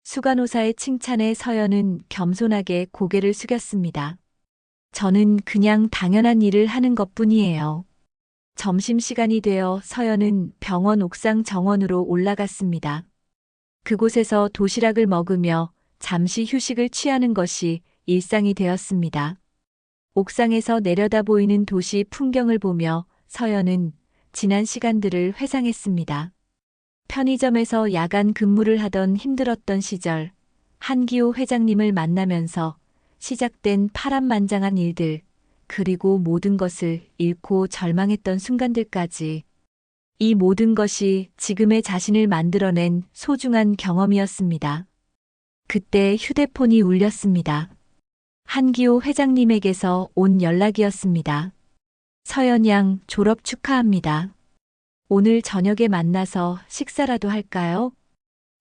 수간호사의 칭찬에 서연은 겸손하게 고개를 숙였습니다. 저는 그냥 당연한 일을 하는 것뿐이에요. 점심시간이 되어 서연은 병원 옥상 정원으로 올라갔습니다. 그곳에서 도시락을 먹으며 잠시 휴식을 취하는 것이 일상이 되었습니다. 옥상에서 내려다 보이는 도시 풍경을 보며 서연은 지난 시간들을 회상했습니다. 편의점에서 야간 근무를 하던 힘들었던 시절, 한기호 회장님을 만나면서 시작된 파란만장한 일들, 그리고 모든 것을 잃고 절망했던 순간들까지 이 모든 것이 지금의 자신을 만들어낸 소중한 경험이었습니다. 그때 휴대폰이 울렸습니다. 한기호 회장님에게서 온 연락이었습니다. 서연 양 졸업 축하합니다. 오늘 저녁에 만나서 식사라도 할까요?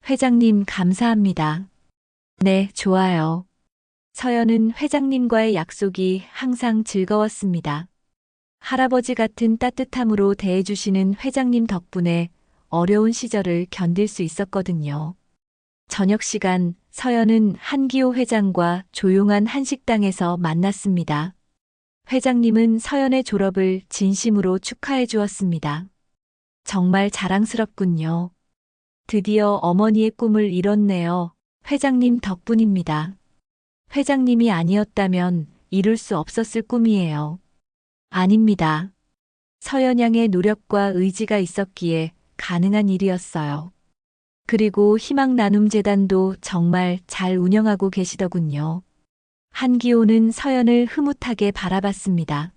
회장님 감사합니다. 네, 좋아요. 서연은 회장님과의 약속이 항상 즐거웠습니다. 할아버지 같은 따뜻함으로 대해주시는 회장님 덕분에 어려운 시절을 견딜 수 있었거든요. 저녁 시간 서연은 한기호 회장과 조용한 한식당에서 만났습니다. 회장님은 서연의 졸업을 진심으로 축하해 주었습니다. 정말 자랑스럽군요. 드디어 어머니의 꿈을 이뤘네요. 회장님 덕분입니다. 회장님이 아니었다면 이룰 수 없었을 꿈이에요. 아닙니다. 서연 양의 노력과 의지가 있었기에 가능한 일이었어요. 그리고 희망나눔재단도 정말 잘 운영하고 계시더군요. 한기호는 서연을 흐뭇하게 바라봤습니다.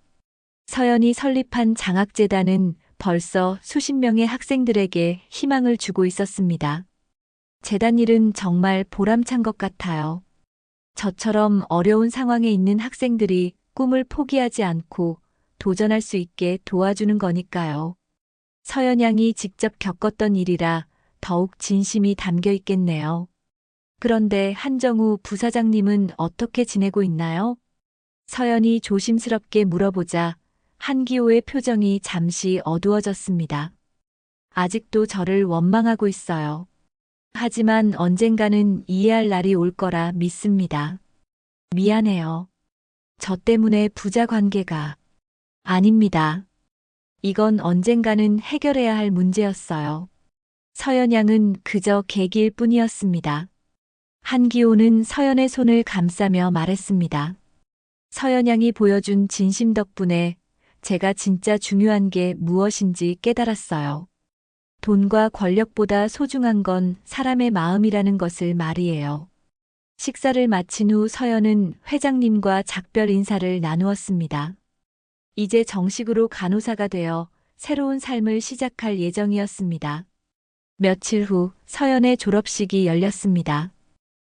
서연이 설립한 장학재단은 벌써 수십 명의 학생들에게 희망을 주고 있었습니다. 재단 일은 정말 보람찬 것 같아요. 저처럼 어려운 상황에 있는 학생들이 꿈을 포기하지 않고 도전할 수 있게 도와주는 거니까요. 서연 양이 직접 겪었던 일이라 더욱 진심이 담겨 있겠네요. 그런데 한정우 부사장님은 어떻게 지내고 있나요? 서연이 조심스럽게 물어보자 한기호의 표정이 잠시 어두워졌습니다. 아직도 저를 원망하고 있어요. 하지만 언젠가는 이해할 날이 올 거라 믿습니다. 미안해요. 저 때문에 부자 관계가. 아닙니다. 이건 언젠가는 해결해야 할 문제였어요. 서연 양은 그저 계기일 뿐이었습니다. 한기호는 서연의 손을 감싸며 말했습니다. 서연 양이 보여준 진심 덕분에 제가 진짜 중요한 게 무엇인지 깨달았어요. 돈과 권력보다 소중한 건 사람의 마음이라는 것을 말이에요. 식사를 마친 후 서연은 회장님과 작별 인사를 나누었습니다. 이제 정식으로 간호사가 되어 새로운 삶을 시작할 예정이었습니다. 며칠 후 서연의 졸업식이 열렸습니다.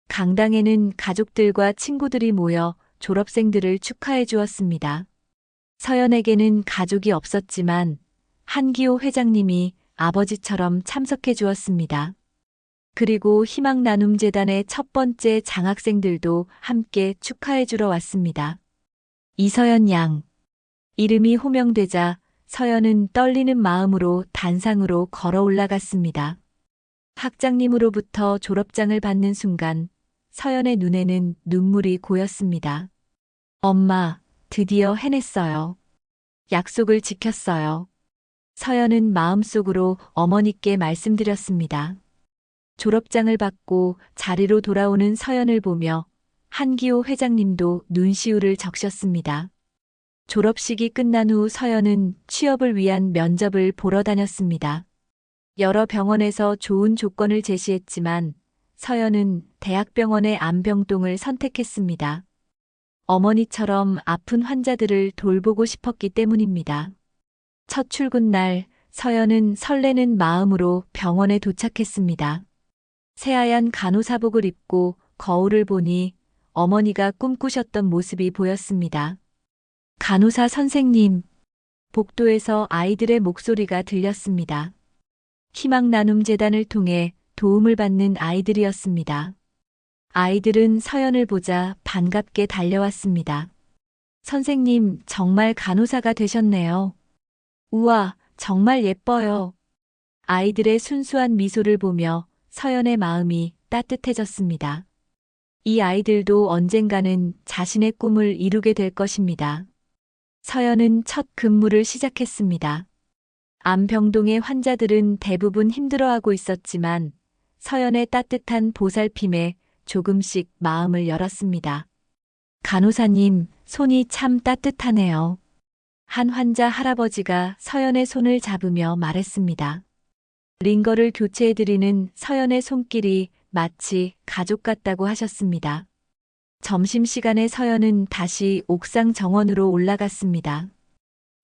강당에는 가족들과 친구들이 모여 졸업생들을 축하해 주었습니다. 서연에게는 가족이 없었지만 한기호 회장님이 아버지처럼 참석해 주었습니다. 그리고 희망나눔재단의 첫 번째 장학생들도 함께 축하해 주러 왔습니다. 이서연 양. 이름이 호명되자 서연은 떨리는 마음으로 단상으로 걸어 올라갔습니다. 학장님으로부터 졸업장을 받는 순간 서연의 눈에는 눈물이 고였습니다. 엄마, 드디어 해냈어요. 약속을 지켰어요. 서연은 마음속으로 어머니께 말씀드렸습니다. 졸업장을 받고 자리로 돌아오는 서연을 보며 한기호 회장님도 눈시울을 적셨습니다. 졸업식이 끝난 후 서연은 취업을 위한 면접을 보러 다녔습니다. 여러 병원에서 좋은 조건을 제시했지만 서연은 대학병원의 안병동을 선택했습니다. 어머니처럼 아픈 환자들을 돌보고 싶었기 때문입니다. 첫 출근 날 서연은 설레는 마음으로 병원에 도착했습니다. 새하얀 간호사복을 입고 거울을 보니 어머니가 꿈꾸셨던 모습이 보였습니다. 간호사 선생님, 복도에서 아이들의 목소리가 들렸습니다. 희망나눔재단을 통해 도움을 받는 아이들이었습니다. 아이들은 서연을 보자 반갑게 달려왔습니다. 선생님, 정말 간호사가 되셨네요. 우와, 정말 예뻐요. 아이들의 순수한 미소를 보며 서연의 마음이 따뜻해졌습니다. 이 아이들도 언젠가는 자신의 꿈을 이루게 될 것입니다. 서연은 첫 근무를 시작했습니다. 안병동의 환자들은 대부분 힘들어하고 있었지만 서연의 따뜻한 보살핌에 조금씩 마음을 열었습니다. 간호사님, 손이 참 따뜻하네요. 한 환자 할아버지가 서연의 손을 잡으며 말했습니다. 링거를 교체해드리는 서연의 손길이 마치 가족 같다고 하셨습니다. 점심시간에 서연은 다시 옥상 정원으로 올라갔습니다.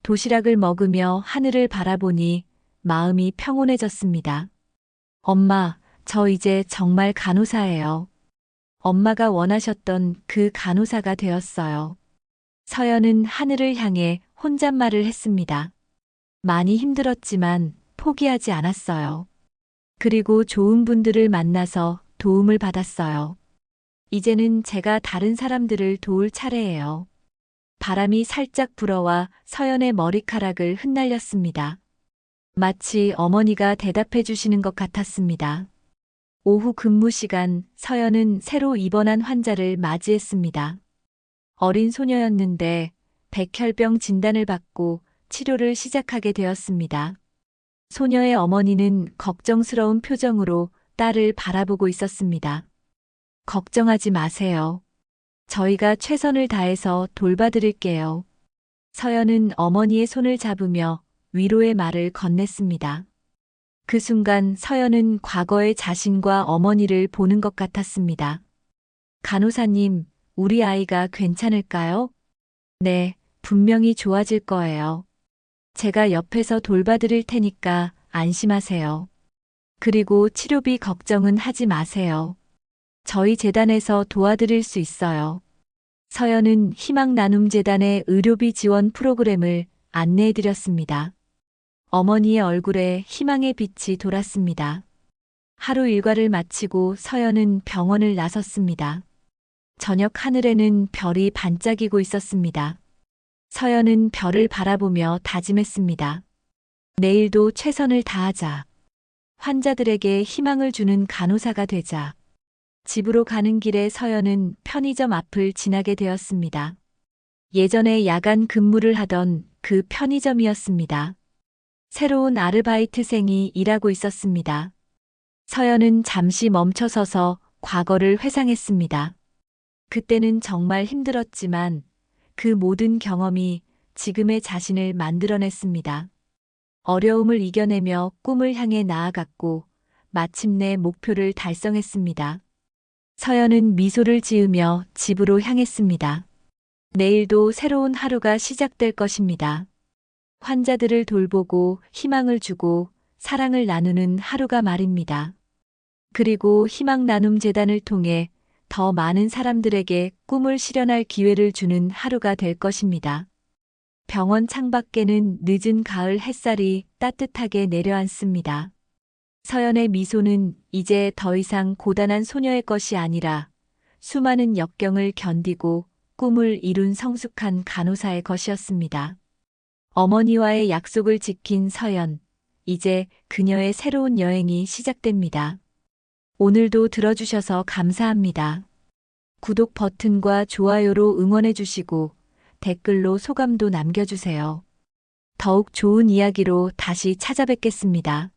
도시락을 먹으며 하늘을 바라보니 마음이 평온해졌습니다. 엄마, 저 이제 정말 간호사예요. 엄마가 원하셨던 그 간호사가 되었어요. 서연은 하늘을 향해 혼잣말을 했습니다. 많이 힘들었지만 포기하지 않았어요. 그리고 좋은 분들을 만나서 도움을 받았어요. 이제는 제가 다른 사람들을 도울 차례예요. 바람이 살짝 불어와 서연의 머리카락을 흩날렸습니다. 마치 어머니가 대답해 주시는 것 같았습니다. 오후 근무 시간 서연은 새로 입원한 환자를 맞이했습니다. 어린 소녀였는데 백혈병 진단을 받고 치료를 시작하게 되었습니다. 소녀의 어머니는 걱정스러운 표정으로 딸을 바라보고 있었습니다. 걱정하지 마세요. 저희가 최선을 다해서 돌봐드릴게요. 서연은 어머니의 손을 잡으며 위로의 말을 건넸습니다. 그 순간 서연은 과거의 자신과 어머니를 보는 것 같았습니다. 간호사님, 우리 아이가 괜찮을까요? 네, 분명히 좋아질 거예요. 제가 옆에서 돌봐드릴 테니까 안심하세요. 그리고 치료비 걱정은 하지 마세요. 저희 재단에서 도와드릴 수 있어요. 서연은 희망나눔재단의 의료비 지원 프로그램을 안내해드렸습니다. 어머니의 얼굴에 희망의 빛이 돌았습니다. 하루 일과를 마치고 서연은 병원을 나섰습니다. 저녁 하늘에는 별이 반짝이고 있었습니다. 서연은 별을 바라보며 다짐했습니다. 내일도 최선을 다하자. 환자들에게 희망을 주는 간호사가 되자. 집으로 가는 길에 서연은 편의점 앞을 지나게 되었습니다. 예전에 야간 근무를 하던 그 편의점이었습니다. 새로운 아르바이트생이 일하고 있었습니다. 서연은 잠시 멈춰서서 과거를 회상했습니다. 그때는 정말 힘들었지만 그 모든 경험이 지금의 자신을 만들어냈습니다. 어려움을 이겨내며 꿈을 향해 나아갔고 마침내 목표를 달성했습니다. 서연은 미소를 지으며 집으로 향했습니다. 내일도 새로운 하루가 시작될 것입니다. 환자들을 돌보고 희망을 주고 사랑을 나누는 하루가 말입니다. 그리고 희망나눔재단을 통해 더 많은 사람들에게 꿈을 실현할 기회를 주는 하루가 될 것입니다. 병원 창밖에는 늦은 가을 햇살이 따뜻하게 내려앉습니다. 서연의 미소는 이제 더 이상 고단한 소녀의 것이 아니라 수많은 역경을 견디고 꿈을 이룬 성숙한 간호사의 것이었습니다. 어머니와의 약속을 지킨 서연, 이제 그녀의 새로운 여행이 시작됩니다. 오늘도 들어주셔서 감사합니다. 구독 버튼과 좋아요로 응원해주시고 댓글로 소감도 남겨주세요. 더욱 좋은 이야기로 다시 찾아뵙겠습니다.